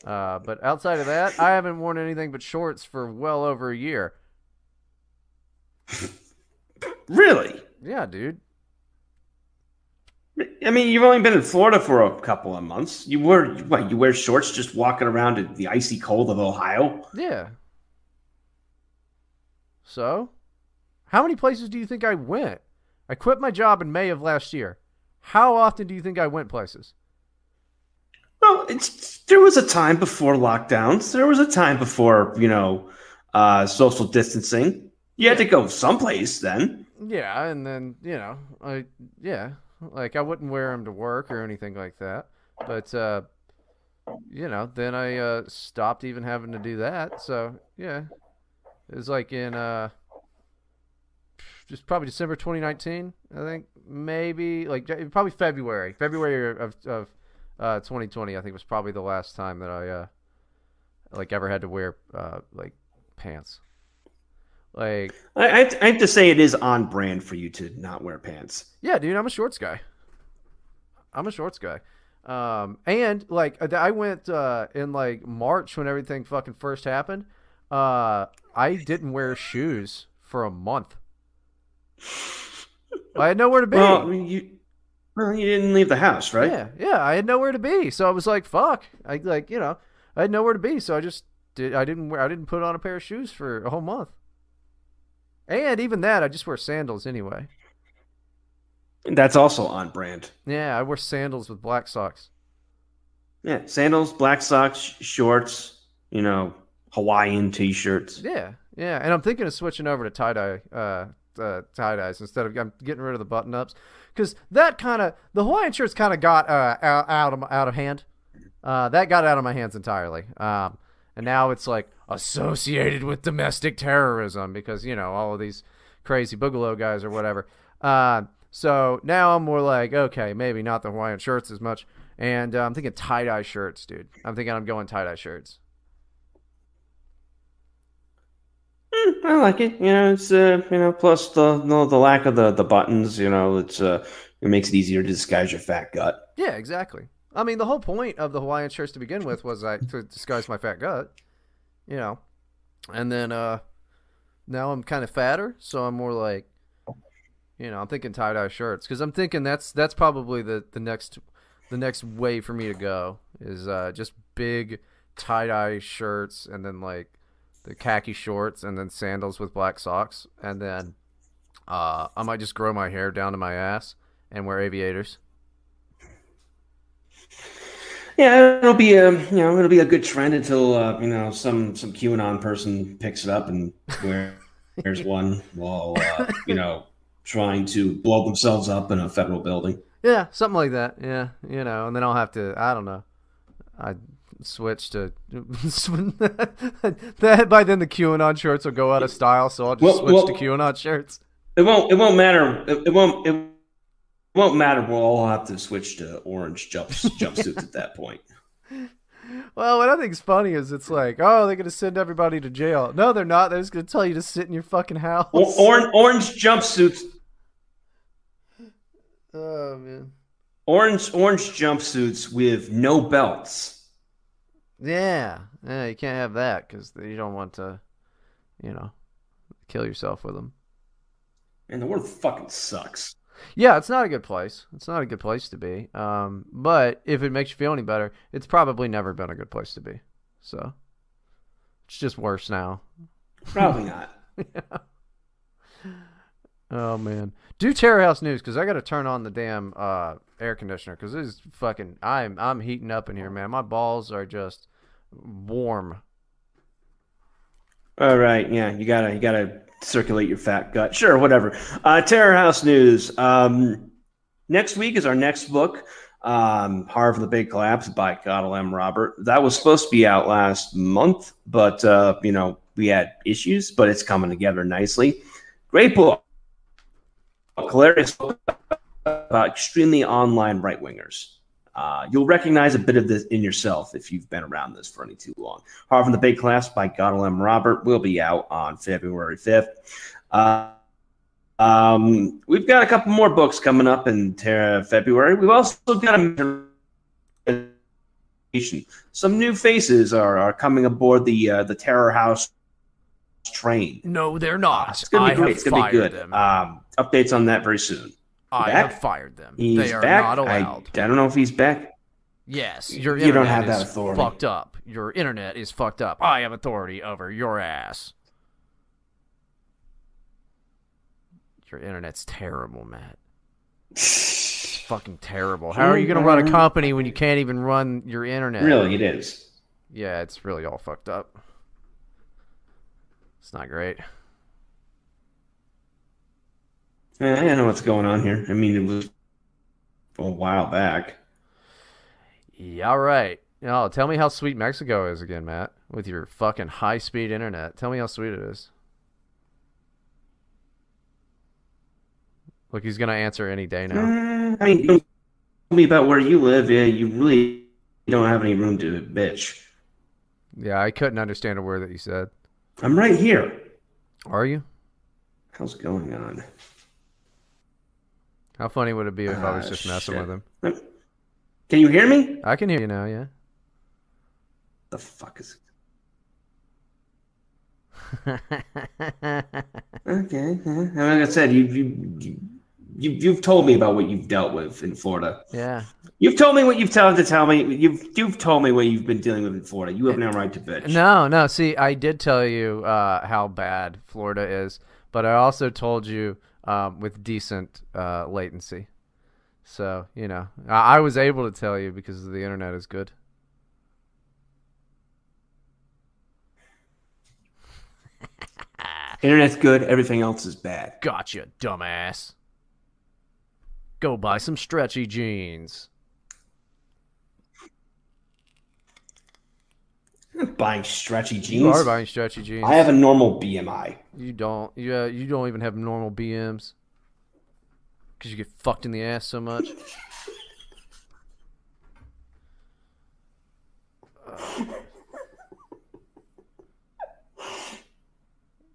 But outside of that, I haven't worn anything but shorts for well over a year. Really? Yeah, dude. I mean, you've only been in Florida for a couple of months. You wear shorts just walking around in the icy cold of Ohio? Yeah. So, how many places do you think I went? I quit my job in May of last year. How often do you think I went places? Well, there was a time before lockdowns. There was a time before, social distancing. You had to go someplace then. Yeah, and then, I wouldn't wear them to work or anything like that. But, then I stopped even having to do that. So, yeah. It was like in just probably December 2019, I think. Maybe, probably February. February of 2020, I think, was probably the last time that I, ever had to wear, pants. I have to say it is on brand for you to not wear pants. Yeah, dude, I'm a shorts guy. And I went in March when everything fucking first happened. I didn't wear shoes for a month. I had nowhere to be. Well, you didn't leave the house, right? Yeah, I had nowhere to be. So I was like, fuck. I had nowhere to be, so I didn't put on a pair of shoes for a whole month. And even that, I just wear sandals anyway. That's also on brand. Yeah, I wear sandals with black socks. Yeah, sandals, black socks, shorts, Hawaiian t-shirts. Yeah, and I'm thinking of switching over to tie-dyes instead of I'm getting rid of the button-ups because the Hawaiian shirts kind of got out of hand. That got out of my hands entirely. And now it's associated with domestic terrorism because, all of these crazy boogaloo guys or whatever. So now I'm more okay, maybe not the Hawaiian shirts as much. And I'm thinking tie-dye shirts, dude. I'm thinking I'm going tie-dye shirts. I like it. It's plus the lack of the buttons. It makes it easier to disguise your fat gut. Yeah, exactly. I mean, the whole point of the Hawaiian shirts to begin with was to disguise my fat gut, you know. And then now I'm kind of fatter, so I'm more like, you know, I'm thinking tie-dye shirts because I'm thinking that's probably the next way for me to go is just big tie-dye shirts and then like the khaki shorts and then sandals with black socks, and then I might just grow my hair down to my ass and wear aviators. Yeah, it'll be a good trend until some QAnon person picks it up and wears one while trying to blow themselves up in a federal building. Yeah, something like that. Yeah, you know, and then I'll have to, I don't know, I switch to that. By then the QAnon shirts will go out of style, so I'll just switch to QAnon shirts. It won't matter. It won't matter. We'll all have to switch to orange jumpsuits at that point. Well, what I think is funny is it's like, oh, they're going to send everybody to jail. No, they're not. They're just going to tell you to sit in your fucking house. Orange jumpsuits. Oh, man. Orange jumpsuits with no belts. Yeah, you can't have that because you don't want to, kill yourself with them. And the world fucking sucks. Yeah, it's not a good place. It's not a good place to be. But if it makes you feel any better, it's probably never been a good place to be. So it's just worse now. Probably not. Yeah. Oh man, do Terror House News because I got to turn on the damn air conditioner because this is fucking. I'm heating up in here, man. My balls are just warm. All right, yeah, you gotta circulate your fat gut. Sure, whatever. Terror House News. Next week is our next book, Horror from the Big Collapse by Cottle M. Robert. That was supposed to be out last month, but we had issues, but it's coming together nicely. Great book. Hilarious book about extremely online right-wingers. You'll recognize a bit of this in yourself if you've been around this for any too long. Horror from the Big Collapse by Cottle M. Robert will be out on February 5th. We've got a couple more books coming up in February. We've also got some new faces are coming aboard the Terror House train. No, they're not. It's going to be great. It's going to be good. Updates on that very soon. I have fired them. They are back. Not allowed. I don't know if he's back. Yes, your you don't have internet that is authority. Fucked up. Your internet is fucked up. I have authority over your ass. Your internet's terrible, Matt. It's fucking terrible. How are you going to run a company when you can't even run your internet? Really, it is. Yeah, it's really all fucked up. It's not great. I don't know what's going on here. I mean, it was a while back. Yeah, right. Tell me how sweet Mexico is again, Matt, with your fucking high-speed internet. Tell me how sweet it is. Look, he's going to answer any day now. I mean, tell me about where you live. Yeah, you really don't have any room to bitch. Yeah, I couldn't understand a word that you said. I'm right here. Are you? How's it going on? How funny would it be if I was just messing with him? Can you hear me? I can hear you now, yeah. The fuck is it? Okay. Like I said, you've told me about what you've dealt with in Florida. Yeah. You've told me what you've told to tell me. You've told me what you've been dealing with in Florida. You have no right to bitch. No. See, I did tell you how bad Florida is, but I also told you with decent latency. So, I was able to tell you because the internet is good. Internet's good. Everything else is bad. Gotcha, dumbass. Go buy some stretchy jeans. I'm not buying stretchy jeans. You are buying stretchy jeans. I have a normal BMI. You don't. You don't even have normal BMs. Because you get fucked in the ass so much.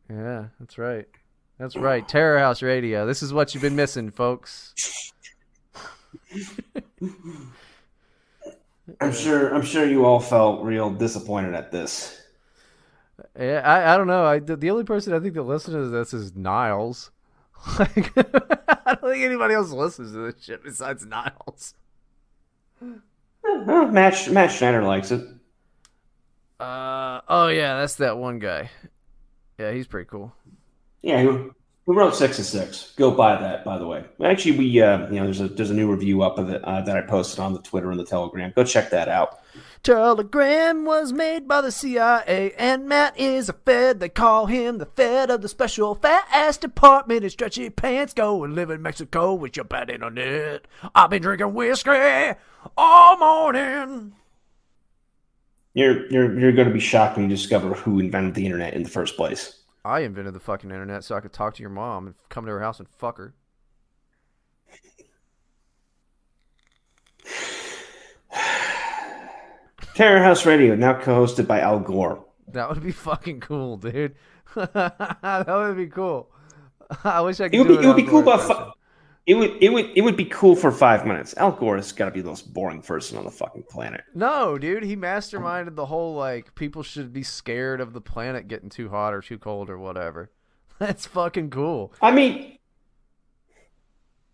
Yeah, that's right. That's right. Terror House Radio. This is what you've been missing, folks. I'm sure you all felt real disappointed at this. Yeah, I don't know. The only person I think that listens to this is Niles. Like, I don't think anybody else listens to this shit besides Niles. Matt Schneider likes it. Oh yeah, that's that one guy. Yeah, he's pretty cool. Yeah, who wrote 6 and 6? Go buy that, by the way. Actually, we there's a new review up of it that I posted on the Twitter and the Telegram. Go check that out. Telegram was made by the CIA, and Matt is a Fed. They call him the Fed of the Special Fast Department. His stretchy pants go and live in Mexico with your bad internet. I've been drinking whiskey all morning. You're going to be shocked when you discover who invented the internet in the first place. I invented the fucking internet so I could talk to your mom and come to her house and fuck her. Terror House Radio, now co-hosted by Al Gore. That would be fucking cool, dude. That would be cool. I wish I could. It would be cool about. It would be cool for 5 minutes. Al Gore has got to be the most boring person on the fucking planet. No, dude, he masterminded the whole like people should be scared of the planet getting too hot or too cold or whatever. That's fucking cool. I mean,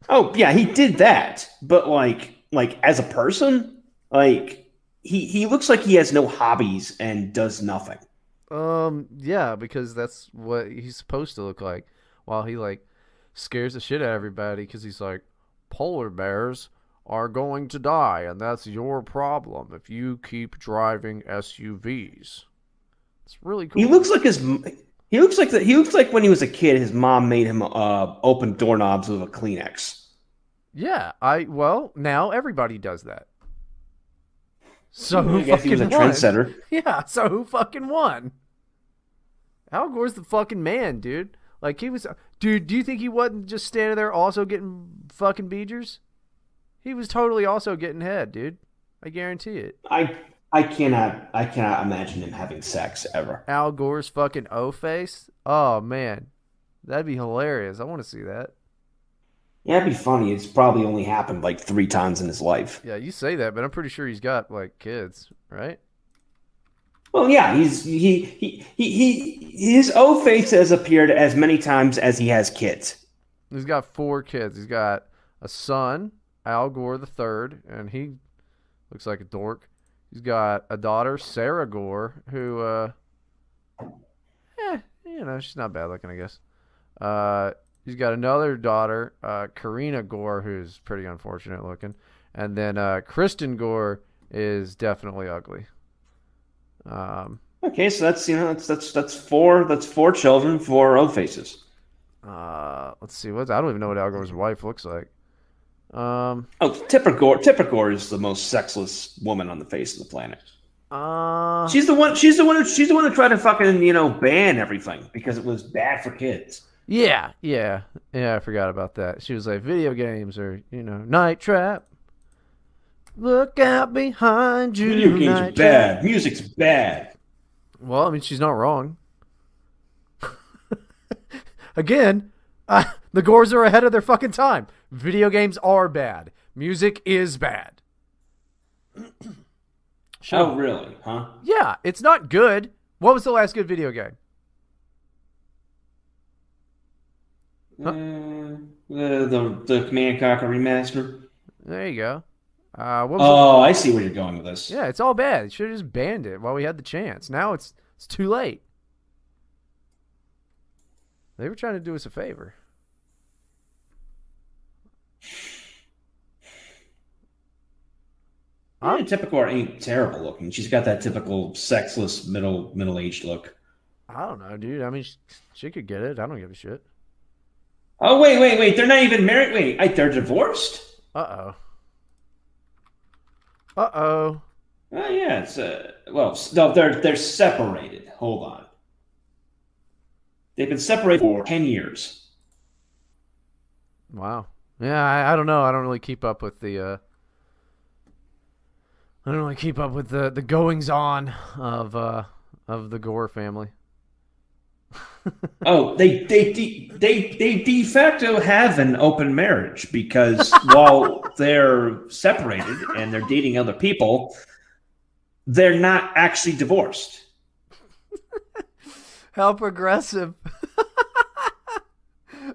oh yeah, he did that, but like as a person, like. He looks like he has no hobbies and does nothing. Yeah, because that's what he's supposed to look like. While he like scares the shit out of everybody because he's like, polar bears are going to die, and that's your problem if you keep driving SUVs. It's really cool. He looks like when he was a kid, his mom made him open doorknobs with a Kleenex. Yeah, now everybody does that. So who I guess he was a trendsetter. Yeah, so who fucking won? Al Gore's the fucking man, dude. Like he was, dude. Do you think he wasn't just standing there also getting fucking beegers? He was totally also getting head, dude. I guarantee it. I cannot imagine him having sex ever. Al Gore's fucking O-face. Oh man, that'd be hilarious. I want to see that. Yeah, it'd be funny. It's probably only happened like 3 times in his life. Yeah, you say that, but I'm pretty sure he's got like kids, right? Well, yeah, his O face has appeared as many times as he has kids. He's got 4 kids. He's got a son, Al Gore the third, and he looks like a dork. He's got a daughter, Sarah Gore, who, she's not bad looking, I guess. He's got another daughter, Karina Gore, who's pretty unfortunate looking, and then Kristen Gore is definitely ugly. Okay, so that's 4 children, 4 O faces. Let's see, I don't even know what Al Gore's wife looks like. Tipper Gore is the most sexless woman on the face of the planet. She's the one who tried to fucking ban everything because it was bad for kids. Yeah, I forgot about that. She was like, video games or, Night Trap. Look out behind you. Video games are bad. Music's bad. Well, I mean, she's not wrong. Again, the Gores are ahead of their fucking time. Video games are bad. Music is bad. Oh, really? Huh? Yeah, it's not good. What was the last good video game? Huh? The Command & Conquer remaster. There you go. I see where you're going with this. Yeah, it's all bad. Should have just banned it while we had the chance. Now it's too late. They were trying to do us a favor. Typical ain't terrible looking. She's got that typical sexless middle-aged look. I don't know, dude. I mean, she could get it. I don't give a shit. Oh, wait. They're not even married. Wait, they're divorced? Uh-oh. Oh, yeah. It's no, they're separated. Hold on. They've been separated for 10 years. Wow. Yeah, I don't know. I don't really keep up with the goings on of the Gore family. Oh, they de facto have an open marriage because while they're separated and they're dating other people, they're not actually divorced. How progressive.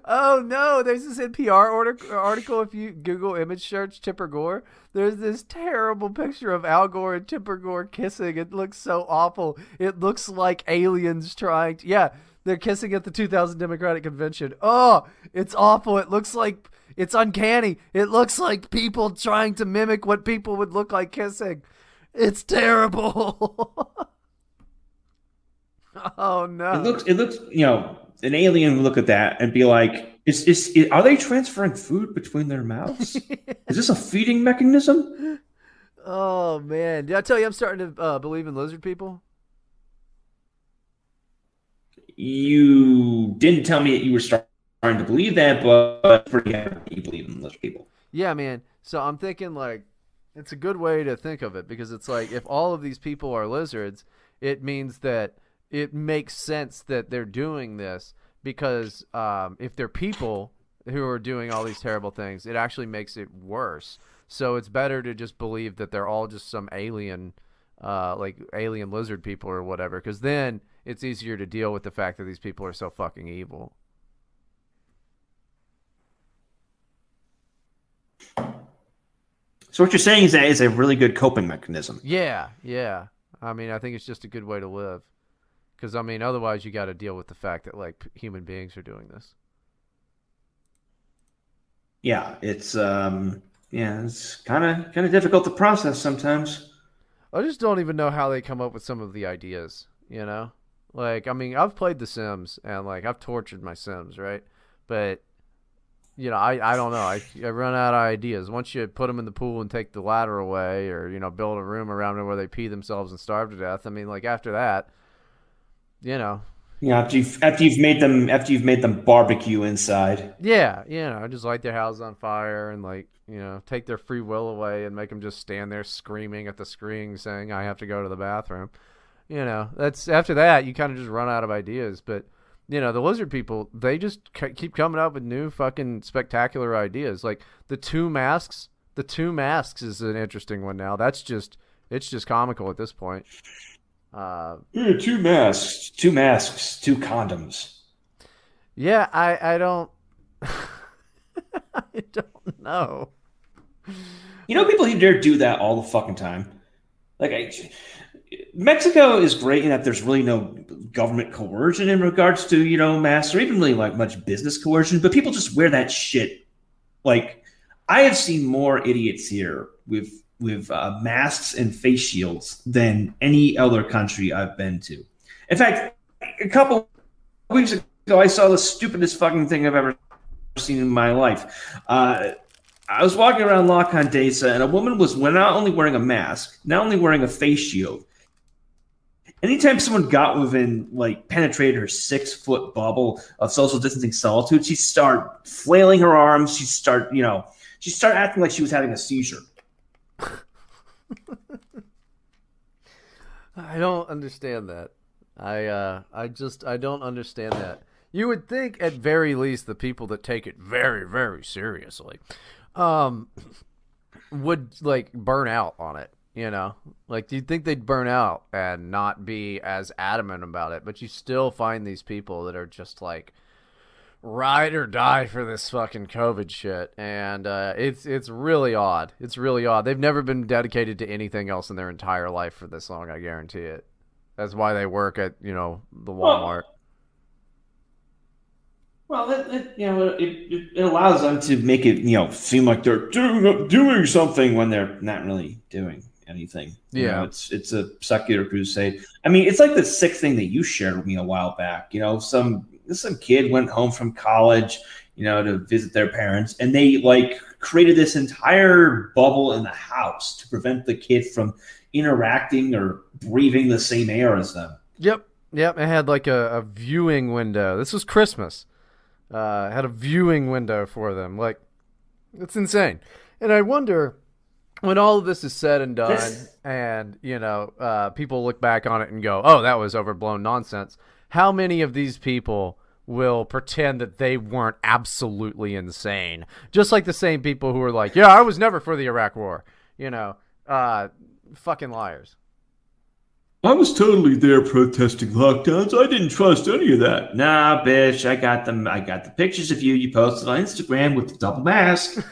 Oh no, there's this NPR article. If you Google image search Tipper Gore, there's this terrible picture of Al Gore and Tipper Gore kissing. It looks so awful. It looks like aliens trying to... Yeah, they're kissing at the 2000 Democratic Convention. Oh, it's awful. It looks like... It's uncanny. It looks like people trying to mimic what people would look like kissing. It's terrible. Oh no. It looks, an alien would look at that and be like, are they transferring food between their mouths? Is this a feeding mechanism? Oh man. Did I tell you I'm starting to believe in lizard people? You didn't tell me that you were starting to believe that, but pretty happy you believe in lizard people. Yeah, man. So I'm thinking like, it's a good way to think of it because it's like if all of these people are lizards, it means that it makes sense that they're doing this because if they're people who are doing all these terrible things, it actually makes it worse. So it's better to just believe that they're all just some alien, like alien lizard people or whatever, because then it's easier to deal with the fact that these people are so fucking evil. So what you're saying is that it's a really good coping mechanism. Yeah. I mean, I think it's just a good way to live. Because, I mean, otherwise you got to deal with the fact that, like, human beings are doing this. Yeah, it's kind of difficult to process sometimes. I just don't even know how they come up with some of the ideas, you know? Like, I mean, I've played The Sims, and, like, I've tortured my Sims, right? But, I don't know. I run out of ideas. Once you put them in the pool and take the ladder away or, build a room around them where they pee themselves and starve to death, I mean, like, after that... Yeah, after you've made them barbecue inside. Yeah, just light their house on fire and take their free will away and make them just stand there screaming at the screen saying I have to go to the bathroom. That's after that you kind of just run out of ideas. But the lizard people, they just keep coming up with new fucking spectacular ideas. Like the two masks. The two masks is an interesting one now. It's just comical at this point. Two masks, two condoms. Yeah, I don't I don't know. People who dare do that all the fucking time. Mexico is great in that there's really no government coercion in regards to, masks or even really like much business coercion, but people just wear that shit. Like I have seen more idiots here with masks and face shields than any other country I've been to. In fact, a couple weeks ago, I saw the stupidest fucking thing I've ever seen in my life. I was walking around La Condesa, and a woman was not only wearing a mask, not only wearing a face shield. Anytime someone got within, penetrated her 6-foot bubble of social distancing solitude, she'd start flailing her arms. She'd start acting like she was having a seizure. I don't understand that. I don't understand that. You would think at very least the people that take it very, very seriously would burn out on it, you'd think they'd burn out and not be as adamant about it, but you still find these people that are just ride or die for this fucking COVID shit, and it's really odd. It's really odd. They've never been dedicated to anything else in their entire life for this long. I guarantee it. That's why they work at the Walmart. Well, it allows them to make it seem like they're doing something when they're not really doing anything. Yeah, it's a secular crusade. I mean, it's like the sick thing that you shared with me a while back. Some kid went home from college, to visit their parents, and they created this entire bubble in the house to prevent the kid from interacting or breathing the same air as them. Yep. It had a viewing window. This was Christmas. It had a viewing window for them. It's insane. And I wonder, when all of this is said and done, and people look back on it and go, "Oh, that was overblown nonsense." how many of these people will pretend that they weren't absolutely insane? Just like the same people who are like, yeah, I was never for the Iraq War. Fucking liars. I was totally there protesting lockdowns. I didn't trust any of that. Nah, bitch, I got them. I got the pictures of you. You posted on Instagram with the double mask.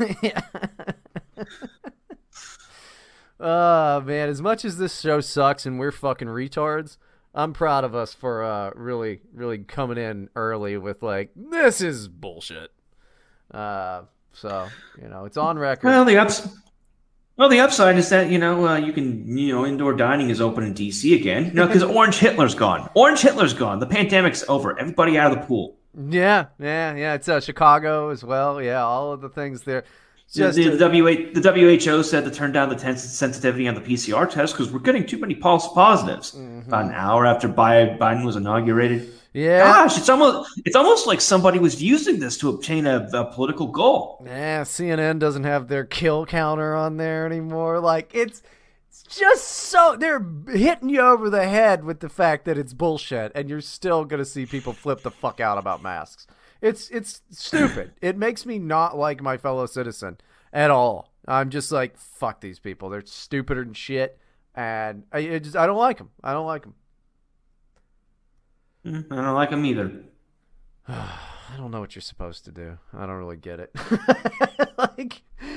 Oh, man, as much as this show sucks and we're fucking retards, I'm proud of us for really, really coming in early with like, this is bullshit. So, it's on record. Well, the upside is that, you can, indoor dining is open in D.C. again, because Orange Hitler's gone. Orange Hitler's gone. The pandemic's over. Everybody out of the pool. Yeah. It's Chicago as well. Yeah, all of the things there. The WHO said to turn down the sensitivity on the PCR test because we're getting too many false positives. Mm-hmm. About an hour after Biden was inaugurated. Yeah. Gosh, it's almost like somebody was using this to obtain a political goal. Yeah, CNN doesn't have their kill counter on there anymore. Like, it's just so they're hitting you over the head with the fact that it's bullshit, and you're still gonna see people flip the fuck out about masks. It's stupid. It makes me not like my fellow citizen at all. I'm just like, fuck these people. They're stupider than shit, and I don't like them. I don't like them. I don't like them either. I don't know what you're supposed to do. I don't really get it.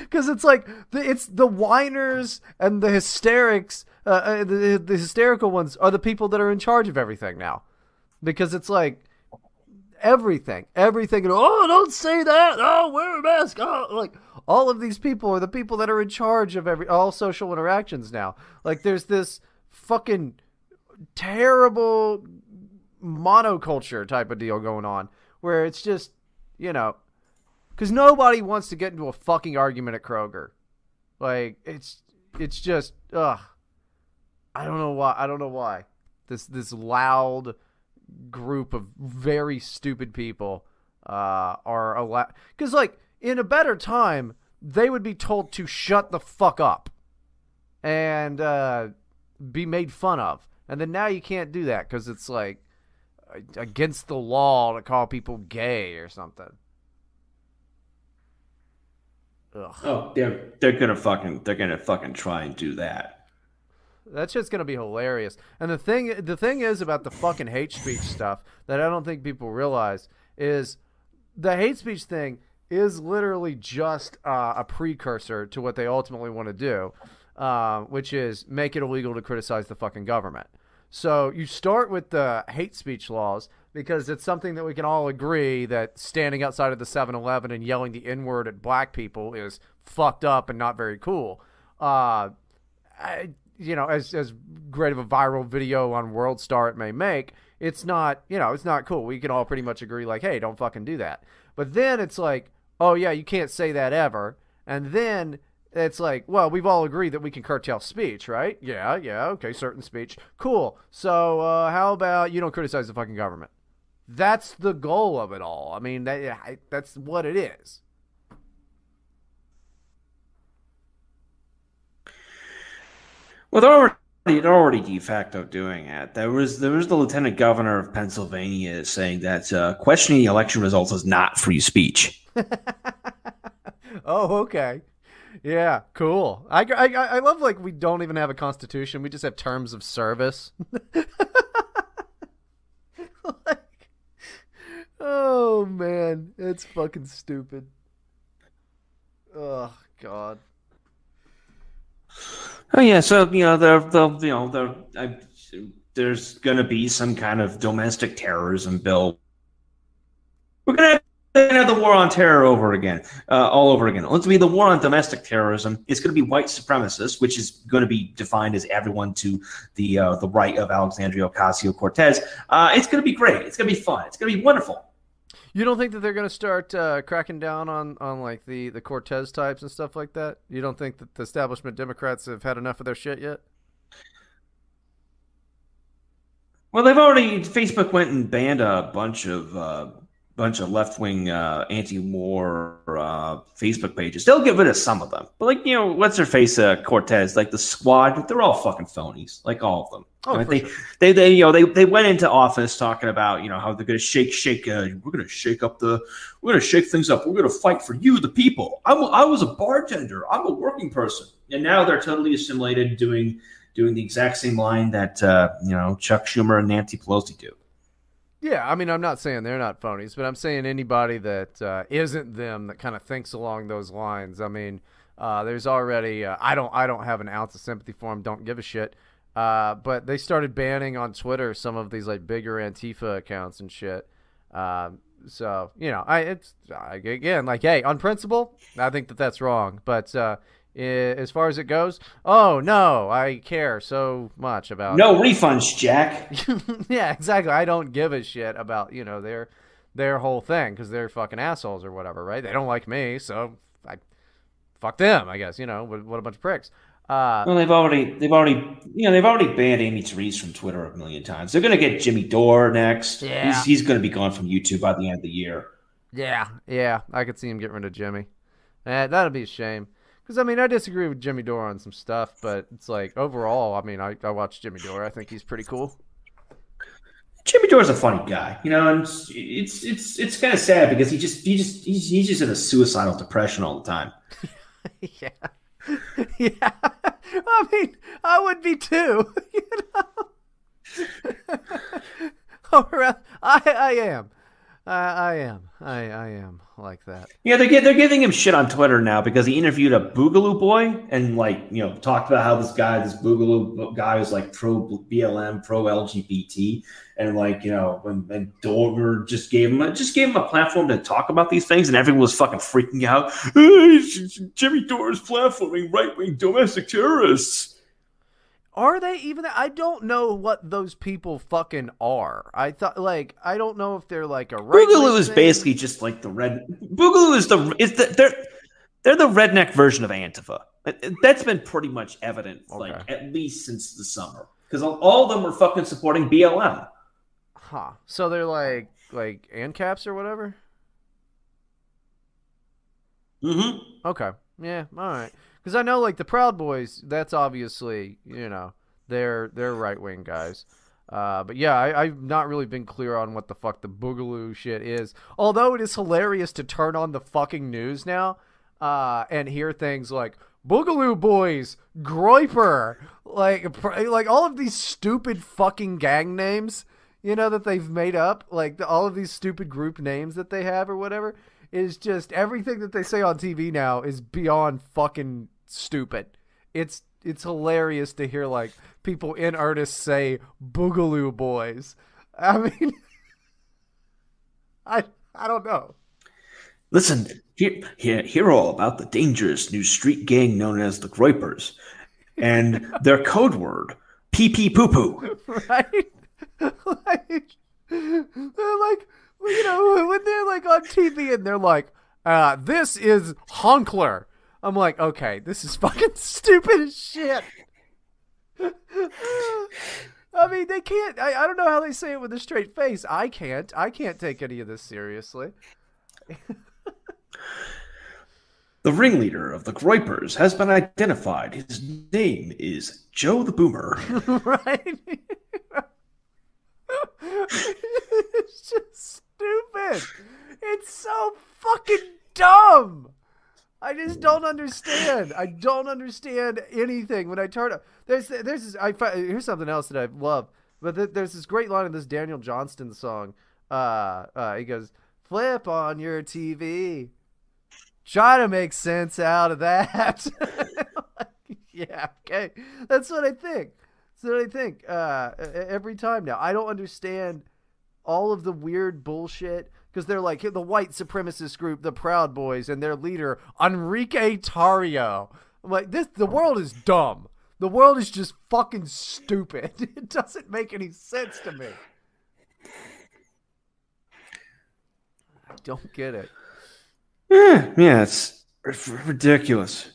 Because it's like it's the whiners and the hysterics. The hysterical ones are the people that are in charge of everything now. Because it's like everything. Oh, don't say that. Oh, wear a mask. Oh, like all of these people are the people that are in charge of all social interactions now. Like there's this fucking terrible monoculture type of deal going on where it's just, because nobody wants to get into a fucking argument at Kroger. Like it's just, I don't know why this loud group of very stupid people are allowed, because like in a better time they would be told to shut the fuck up and be made fun of, and then now you can't do that because it's like against the law to call people gay or something. Ugh. Oh, they're gonna fucking try and do that. That shit's gonna be hilarious. And the thing is about the fucking hate speech stuff that I don't think people realize is the hate speech thing is literally just a precursor to what they ultimately want to do, which is make it illegal to criticize the fucking government. So you start with the hate speech laws because it's something that we can all agree that standing outside of the 7-Eleven and yelling the N-word at black people is fucked up and not very cool. As great of a viral video on WorldStar it may make, it's not cool. We can all pretty much agree like, hey, don't fucking do that. But then it's like, oh yeah, you can't say that ever. And then it's like, well, we've all agreed that we can curtail speech, right? Yeah, okay, certain speech. Cool. So how about you don't criticize the fucking government? That's the goal of it all. I mean, that's what it is. Well, they're already de facto doing it. There was the lieutenant governor of Pennsylvania saying that questioning the election results is not free speech. Oh, okay. Yeah, cool. I love like we don't even have a constitution. We just have terms of service. Like, oh man, it's fucking stupid. Oh God. Oh yeah, so there's gonna be some kind of domestic terrorism bill. We're gonna have the war on terror all over again. Let's be the war on domestic terrorism. It's going to be white supremacists, which is going to be defined as everyone to the right of Alexandria Ocasio-Cortez. It's going to be great. It's going to be fun. It's going to be wonderful. You don't think that they're going to start cracking down on like the Cortez types and stuff like that? You don't think that the establishment Democrats have had enough of their shit yet? Well, Facebook went and banned a bunch of left-wing anti-war Facebook pages. They'll get rid of some of them. But what's their face Cortez, like the Squad, they're all fucking phonies, like all of them. Oh, I mean, for sure. they went into office talking about how they're going to we're going to shake things up. We're going to fight for you, the people. I was a bartender. I'm a working person, and now they're totally assimilated, doing the exact same line that Chuck Schumer and Nancy Pelosi do. Yeah, I mean, I'm not saying they're not phonies, but I'm saying anybody that isn't them that kind of thinks along those lines. I mean, there's already I don't have an ounce of sympathy for them. Don't give a shit. But they started banning on Twitter some of these like bigger Antifa accounts and shit. So again, like, hey, on principle, I think that's wrong. But as far as it goes, oh no, I care so much about no refunds, Jack. Yeah, exactly. I don't give a shit about their whole thing because they're fucking assholes or whatever, right? They don't like me, so fuck them, I guess. What a bunch of pricks. Well, they've already banned Amy Therese from Twitter a million times. They're going to get Jimmy Dore next. Yeah. He's going to be gone from YouTube by the end of the year. Yeah, I could see him getting rid of Jimmy. That'd be a shame. Because, I mean, I disagree with Jimmy Dore on some stuff, but it's like, overall, I mean, I watch Jimmy Dore. I think he's pretty cool. Jimmy Dore's a funny guy, and it's kind of sad because he's just in a suicidal depression all the time. Yeah. Yeah. I mean, I would be too, Or, I am. I am like that. Yeah, they're giving him shit on Twitter now because he interviewed a Boogaloo boy and talked about how this Boogaloo guy was like pro BLM, pro LGBT, and when Dover just gave him a platform to talk about these things, and everyone was fucking freaking out. Jimmy Dore is platforming right-wing domestic terrorists. Are they even? I don't know what those people fucking are. I thought, I don't know if they're like a right. Boogaloo is basically just like the red. Boogaloo they're the redneck version of Antifa. That's been pretty much evident, at least since the summer, because all of them were fucking supporting BLM. Huh? So they're like ANCAPs or whatever. Mm-hmm. Okay. Yeah. All right. Because I know, the Proud Boys, that's obviously, they're right-wing guys. But yeah, I've not really been clear on what the fuck the Boogaloo shit is. Although it is hilarious to turn on the fucking news now and hear things like, Boogaloo Boys, Groiper, like all of these stupid fucking gang names, that they've made up. All of these stupid group names that they have or whatever. Is just everything that they say on TV now is beyond fucking stupid. It's hilarious to hear people in earnest say Boogaloo Boys. I mean, I don't know. Listen, hear all about the dangerous new street gang known as the Groipers and their code word, pee poo poo. Right? They're like, when they're on TV and they're like, this is Honkler. I'm like, okay, this is fucking stupid as shit. I mean, they can't, I don't know how they say it with a straight face. I can't take any of this seriously. The ringleader of the Groipers has been identified. His name is Joe the Boomer. Right? It's just stupid. It's so fucking dumb. I just don't understand. I don't understand anything when I turn up. Here's something else that I love. But there's this great line in this Daniel Johnston song. He goes, "Flip on your TV. Try to make sense out of that." Yeah, okay. That's what I think. Every time now. I don't understand all of the weird bullshit because they're like the white supremacist group, the Proud Boys, and their leader, Enrique Tarrio. I'm like, the world is dumb. The world is just fucking stupid. It doesn't make any sense to me. I don't get it. Yeah, it's ridiculous.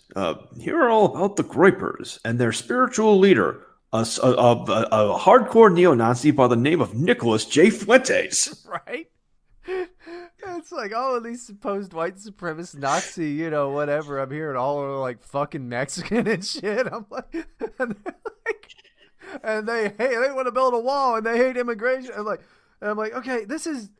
Here are all about the Groipers and their spiritual leader, a hardcore neo-Nazi by the name of Nicholas J. Fuentes. Right? It's like, oh, these supposed white supremacist Nazi, whatever. I'm hearing all are fucking Mexican and shit. I'm like, and they're like, and they want to build a wall, and they hate immigration. And I'm like, okay, this is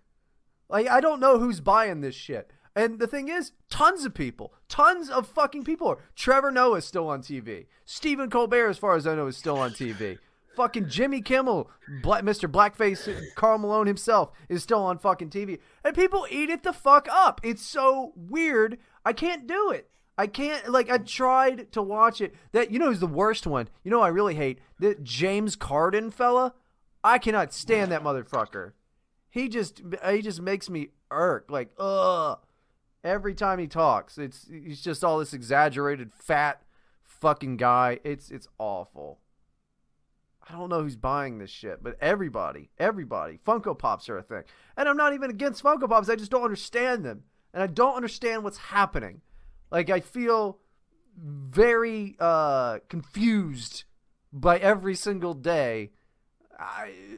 like, I don't know who's buying this shit. And the thing is, tons of fucking people are. Trevor Noah is still on TV. Stephen Colbert, as far as I know, is still on TV. Fucking Jimmy Kimmel, Mr. Blackface, Karl Malone himself is still on fucking TV. And people eat it the fuck up. It's so weird. I can't do it. I can't, like, I tried to watch it. That, you know who's the worst one? You know I really hate? That James Corden fella? I cannot stand that motherfucker. He just makes me irk. Like, ugh. Every time he talks, he's just all this exaggerated fat fucking guy. It's awful. I don't know who's buying this shit, but everybody. Funko Pops are a thing. And I'm not even against Funko Pops. I just don't understand them. And I don't understand what's happening. Like, I feel very confused by every single day.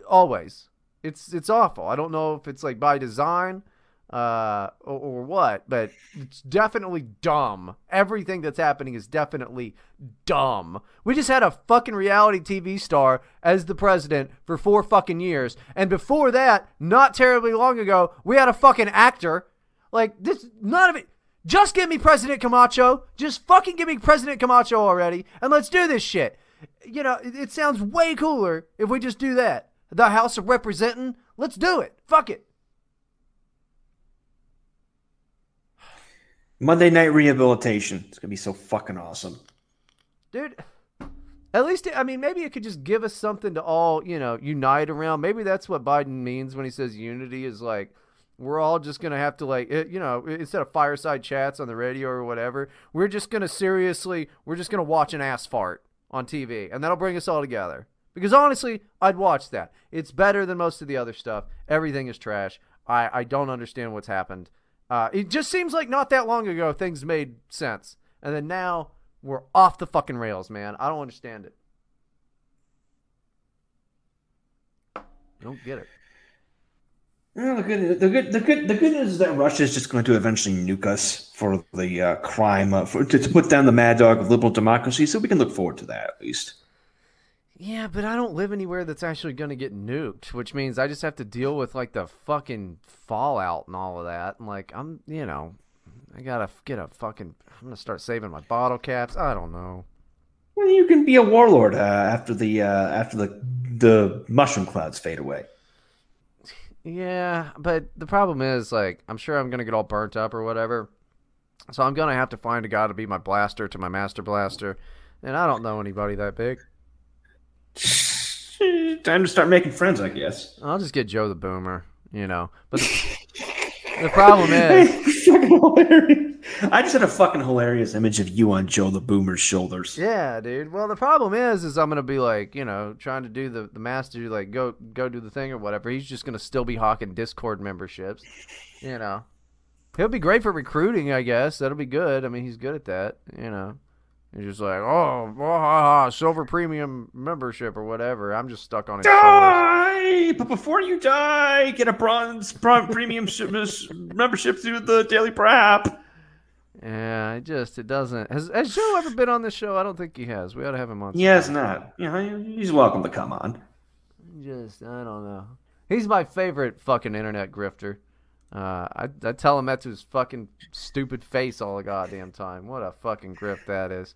Always. It's awful. I don't know if it's like by design or what, but it's definitely dumb. Everything that's happening is definitely dumb. We just had a fucking reality TV star as the president for 4 fucking years. And before that, not terribly long ago, we had a fucking actor. Like, this, none of it. Just give me President Camacho. Just fucking give me President Camacho already. And let's do this shit. You know, it sounds way cooler if we just do that. The House of Representing. Let's do it. Fuck it. Monday Night Rehabilitation. It's going to be so fucking awesome. Dude, at least, I mean, maybe it could just give us something to all, you know, unite around. Maybe that's what Biden means when he says unity is like, we're all just going to have to, like, you know, instead of fireside chats on the radio or whatever, we're just going to watch an ass fart on TV, and that'll bring us all together. Because honestly, I'd watch that. It's better than most of the other stuff. Everything is trash. I don't understand what's happened. It just seems like not that long ago things made sense. And then now we're off the fucking rails, man. I don't understand it. I don't get it. Well, the good news is that Russia is just going to eventually nuke us for the crime to put down the mad dog of liberal democracy. So we can look forward to that at least. Yeah, but I don't live anywhere that's actually going to get nuked, which means I just have to deal with, like, the fucking fallout and all of that. And, like, I got to get I'm going to start saving my bottle caps. I don't know. Well, you can be a warlord after the mushroom clouds fade away. Yeah, but the problem is, like, I'm sure I'm going to get all burnt up or whatever. So I'm going to have to find a guy to be my blaster to my master blaster. And I don't know anybody that big. Time to start making friends, I guess. I'll just get Joe the Boomer, you know. But the problem is... I just had a fucking hilarious image of you on Joe the Boomer's shoulders. Yeah, dude. Well, the problem is I'm going to be, like, you know, trying to do the master, like, go do the thing or whatever. He's just going to still be hawking Discord memberships, you know. He'll be great for recruiting, I guess. That'll be good. I mean, he's good at that, you know. He's just like, silver premium membership or whatever. I'm just stuck on it. Die! But before you die, get a bronze premium membership through the Daily Prep. Yeah, it doesn't. Has Joe ever been on this show? I don't think he has. We ought to have him on. He has not. You know, he's welcome to come on. I don't know. He's my favorite fucking internet grifter. I tell him that to his fucking stupid face all the goddamn time. What a fucking grift that is.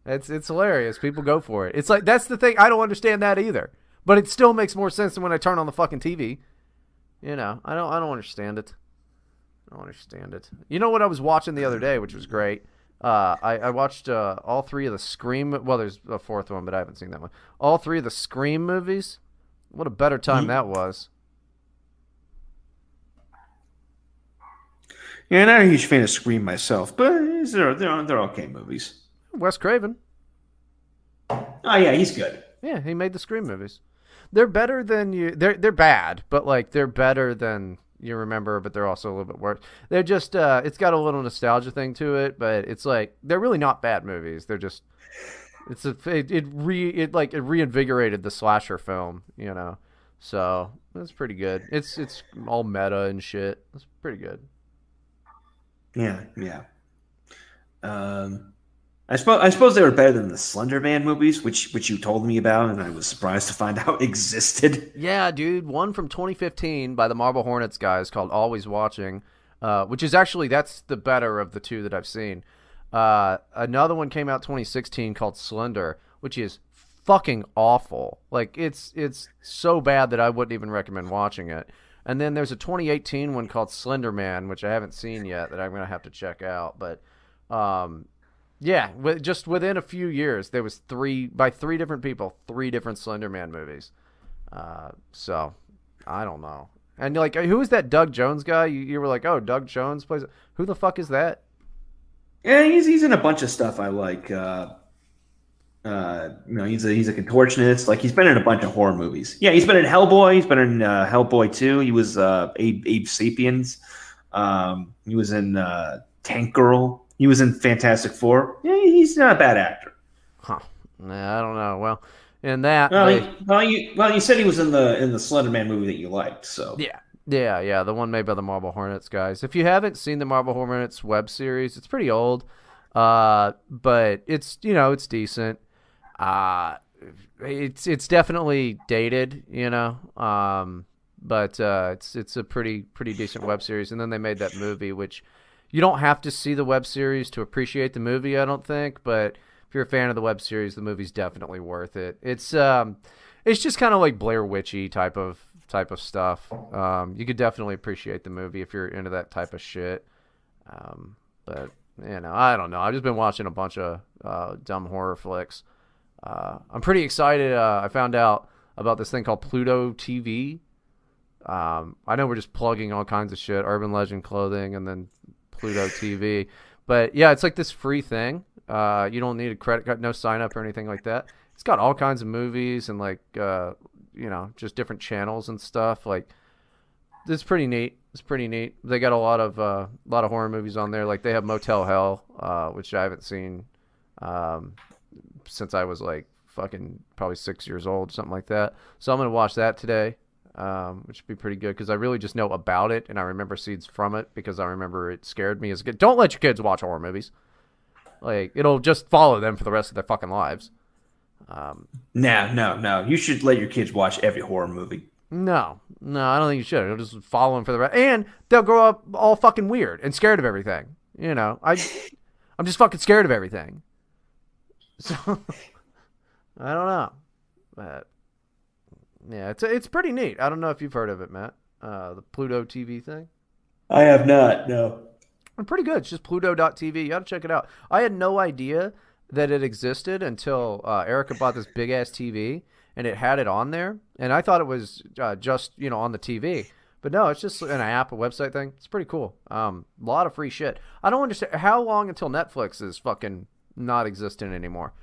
It's hilarious. People go for it. It's like, that's the thing. I don't understand that either. But it still makes more sense than when I turn on the fucking TV. You know, I don't understand it. I don't understand it. You know what I was watching the other day, which was great? I watched all 3 of the Scream. Well, there's a 4th one, but I haven't seen that one. All 3 of the Scream movies. What a better time that was. Yeah, I'm not a huge fan of Scream myself, but they're okay movies. Wes Craven. Oh yeah, he's good. Yeah, he made the Scream movies. They're better than you. They're bad, but like they're better than you remember. But they're also a little bit worse. They're just it's got a little nostalgia thing to it, but it's like they're really not bad movies. They're just it reinvigorated the slasher film, you know. So that's pretty good. It's all meta and shit. It's pretty good. Yeah. I suppose they were better than the Slender Man movies, which you told me about, and I was surprised to find out existed. Yeah, dude. One from 2015 by the Marble Hornets guys called Always Watching, which is actually, that's the better of the two that I've seen. Another one came out 2016 called Slender, which is fucking awful. Like, it's so bad that I wouldn't even recommend watching it. And then there's a 2018 one called Slender Man, which I haven't seen yet, that I'm going to have to check out. But, yeah, just within a few years, there was three different people, 3 different Slender Man movies. So, I don't know. And, like, who is that Doug Jones guy? You were like, oh, Doug Jones plays... Who the fuck is that? Yeah, he's in a bunch of stuff I like. He's a contortionist. Like, he's been in a bunch of horror movies. Yeah, he's been in Hellboy. He's been in Hellboy 2. He was Abe Sapiens. He was in Tank Girl. He was in Fantastic Four. Yeah, he's not a bad actor. Huh. Nah, I don't know. Well, in that... you said he was in the Slender Man movie that you liked, so... Yeah, the one made by the Marble Hornets guys. If you haven't seen the Marble Hornets web series, it's pretty old, but it's decent. It's definitely dated, but it's a pretty decent web series. And then they made that movie, which you don't have to see the web series to appreciate the movie, I don't think. But if you're a fan of the web series, the movie's definitely worth it. It's just kind of like Blair Witchy type of stuff. You could definitely appreciate the movie if you're into that type of shit. But I don't know. I've just been watching a bunch of dumb horror flicks. I'm pretty excited. I found out about this thing called Pluto TV. I know we're just plugging all kinds of shit, Urban Legend Clothing, and then Pluto TV. But yeah, it's like this free thing. You don't need a credit card, no sign up or anything like that. It's got all kinds of movies and like just different channels and stuff. Like, it's pretty neat. They got a lot of horror movies on there. Like, they have Motel Hell, which I haven't seen since I was like fucking probably 6 years old, something like that. So I'm gonna watch that today, which would be pretty good because I really just know about it and I remember scenes from it because I remember it scared me as a kid. Don't let your kids watch horror movies. Like, it'll just follow them for the rest of their fucking lives. No. You should let your kids watch every horror movie. No, I don't think you should. It'll just follow them for the rest, and they'll grow up all fucking weird and scared of everything. I'm just fucking scared of everything. So I don't know, but yeah, it's pretty neat. I don't know if you've heard of it, Matt. The Pluto TV thing. I have not. No. Pretty good. It's just Pluto.tv. You got to check it out. I had no idea that it existed until Erica bought this big ass TV and it had it on there, and I thought it was just on the TV, but no, it's just an app, a website thing. It's pretty cool. A lot of free shit. I don't understand how long until Netflix is fucking not existent anymore.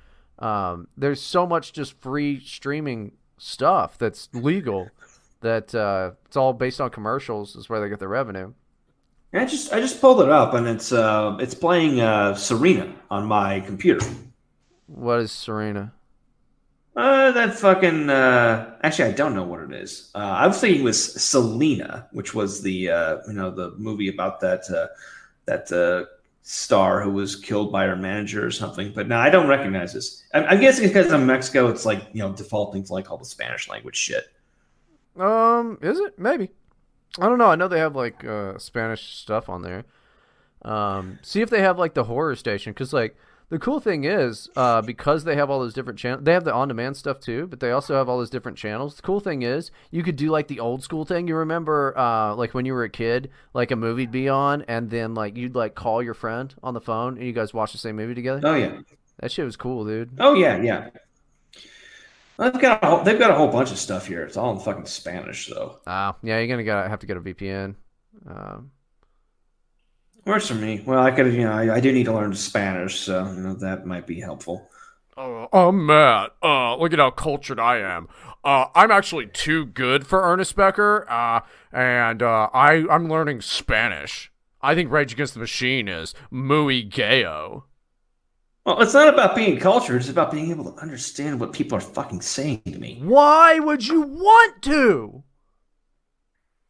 There's so much just free streaming stuff that's legal that it's all based on commercials is where they get their revenue. I just pulled it up and it's playing Serena on my computer. What is Serena? That fucking actually I don't know what it is. I was thinking it was Selena, which was the the movie about that star who was killed by her manager or something. But no, I don't recognize this. I'm guessing because I'm Mexico, it's like defaulting to like all the Spanish language shit. Is it? Maybe. I don't know. I know they have like Spanish stuff on there. See if they have like the horror station, because like the cool thing is because they have all those different channels. They have the on-demand stuff too, but they also have all those different channels. The cool thing is you could do like the old school thing. You remember like when you were a kid, like a movie'd be on, and then like you'd like call your friend on the phone, and you guys watch the same movie together. Oh yeah, that shit was cool, dude. Oh yeah. Well, they've got a whole bunch of stuff here. It's all in fucking Spanish, though. Yeah, you're gonna have to get a VPN. Works for me. Well, I could, I do need to learn Spanish, so that might be helpful. Matt, look at how cultured I am. I'm actually too good for Ernest Becker, and I'm learning Spanish. I think Rage Against the Machine is muy gayo. Well, it's not about being cultured. It's about being able to understand what people are fucking saying to me. Why would you want to?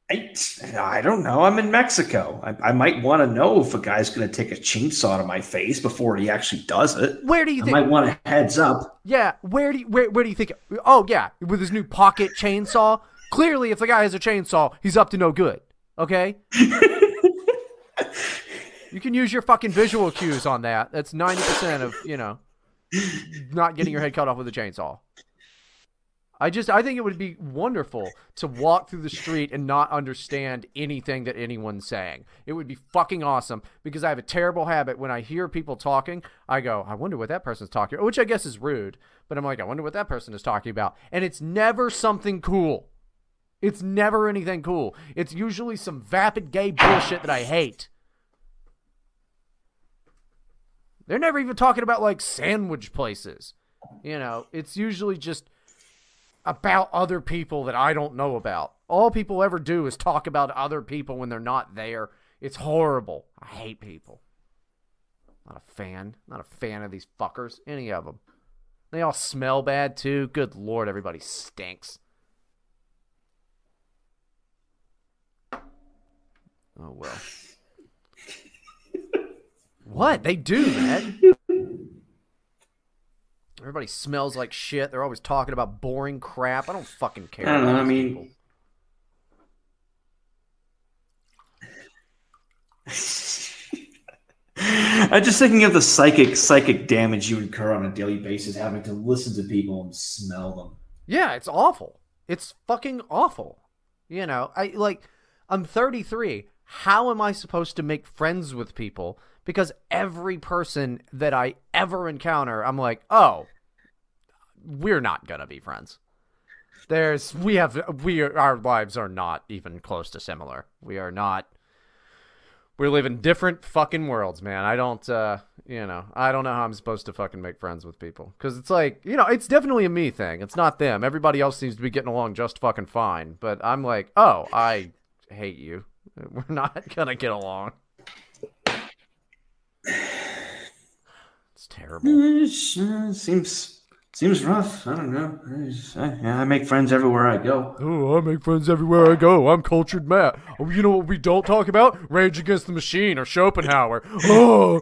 I don't know. I'm in Mexico. I might want to know if a guy's going to take a chainsaw to my face before he actually does it. Where do you think? I might want a heads up. Yeah, where do you think? Oh yeah, with his new pocket chainsaw. Clearly, if the guy has a chainsaw, he's up to no good. Okay. You can use your fucking visual cues on that. That's 90% of not getting your head cut off with a chainsaw. I think it would be wonderful to walk through the street and not understand anything that anyone's saying. It would be fucking awesome because I have a terrible habit when I hear people talking, I go, I wonder what that person's talking about, which I guess is rude, but I'm like, I wonder what that person is talking about. And it's never something cool. It's never anything cool. It's usually some vapid gay bullshit that I hate. They're never even talking about like sandwich places. It's usually just about other people that I don't know about. All people ever do is talk about other people when they're not there. It's horrible. I hate people. Not a fan. Not a fan of these fuckers. Any of them. They all smell bad too. Good Lord, everybody stinks. Oh, well. What? They do, man. Everybody smells like shit. They're always talking about boring crap. I don't fucking care. I don't know. People. I'm just thinking of the psychic damage you incur on a daily basis having to listen to people and smell them. Yeah, it's awful. It's fucking awful. I'm 33. How am I supposed to make friends with people? Because every person that I ever encounter, I'm like, oh, we're not gonna be friends. Our lives are not even close to similar. We are not. We live in different fucking worlds, man. I don't know how I'm supposed to fucking make friends with people. Because it's like, it's definitely a me thing. It's not them. Everybody else seems to be getting along just fucking fine. But I'm like, oh, I hate you. We're not gonna get along. It's terrible. Seems rough. I don't know. I make friends everywhere I go. Oh, I make friends everywhere I go. I'm cultured Matt. Oh, you know what we don't talk about? Rage Against the Machine or Schopenhauer. Oh.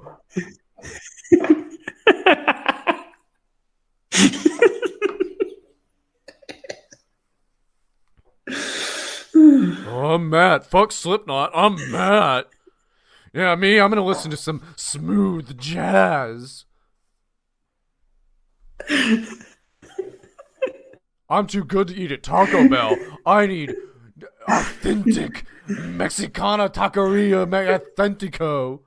Oh, I'm Matt. Fuck Slipknot. I'm Matt. Yeah, I'm going to listen to some smooth jazz. I'm too good to eat at Taco Bell. I need authentic Mexicana taqueria authentico.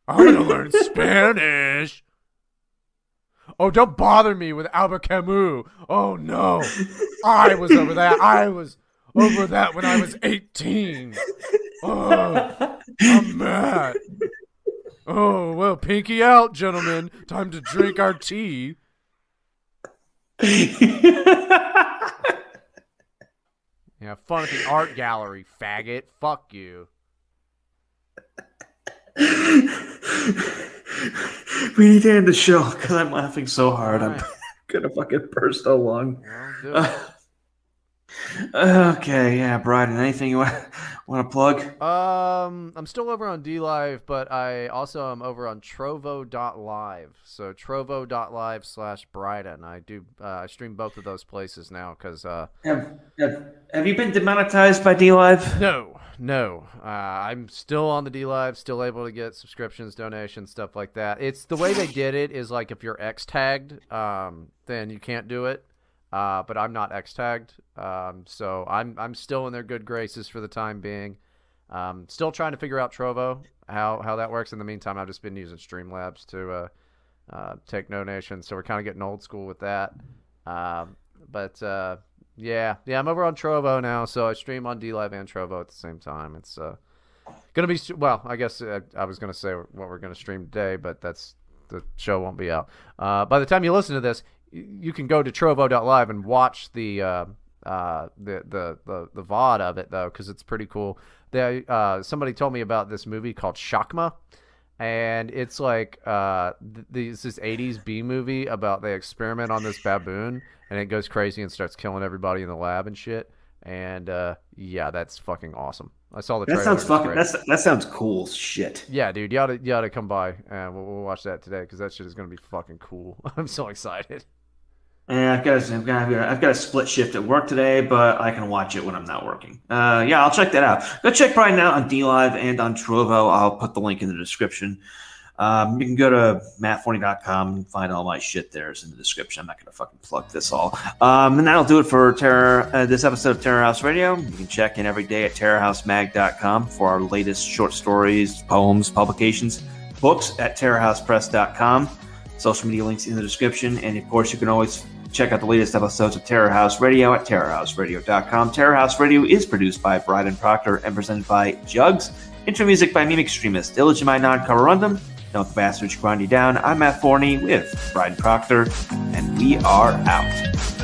I'm going to learn Spanish. Oh, don't bother me with Albert Camus. Oh, no. I was over that. I was over that when I was 18. Oh, I'm mad. Oh, well, pinky out, gentlemen. Time to drink our tea. Yeah, fun at the art gallery, faggot. Fuck you. We need to end the show because I'm laughing so hard. Right. I'm gonna fucking burst a lung. Okay, yeah, Bryden, anything you want to plug? I'm still over on DLive, but I also am over on Trovo.live. So Trovo.live/Bryden. I stream both of those places now because have you been demonetized by DLive? No. I'm still on the DLive, still able to get subscriptions, donations, stuff like that. It's the way they did it is like if you're X tagged, then you can't do it. But I'm not X-tagged, so I'm still in their good graces for the time being. Still trying to figure out Trovo, how that works. In the meantime, I've just been using Streamlabs to take donations, so we're kind of getting old school with that. But I'm over on Trovo now, so I stream on DLive and Trovo at the same time. It's gonna be I guess I was gonna say what we're gonna stream today, but the show won't be out. By the time you listen to this, you can go to Trovo.live and watch the VOD of it though, because it's pretty cool. Somebody told me about this movie called Shakma, and it's like this 80s B movie about they experiment on this baboon and it goes crazy and starts killing everybody in the lab and shit. And yeah, that's fucking awesome. I saw the That trailer. sounds fucking. That sounds cool as shit. Yeah, dude, you oughta come by and we'll watch that today because that shit is gonna be fucking cool. I'm so excited. And I've got a split shift at work today, but I can watch it when I'm not working. Yeah, I'll check that out. Go check Bryden out on DLive and on Trovo. I'll put the link in the description. You can go to mattforney.com and find all my shit there. It's in the description. I'm not going to fucking plug this all. And that'll do it for this episode of Terror House Radio. You can check in every day at terrorhousemag.com for our latest short stories, poems, publications, books at terrorhousepress.com. Social media links in the description. And, of course, you can always check out the latest episodes of Terror House Radio at terrorhouseradio.com. Terror House Radio is produced by Bryden Proctor and presented by Jugs. Intro music by Meme Extremist. Illegimi non-coverundum. Don't the bastards grind you down. I'm Matt Forney with Bryden Proctor, and we are out.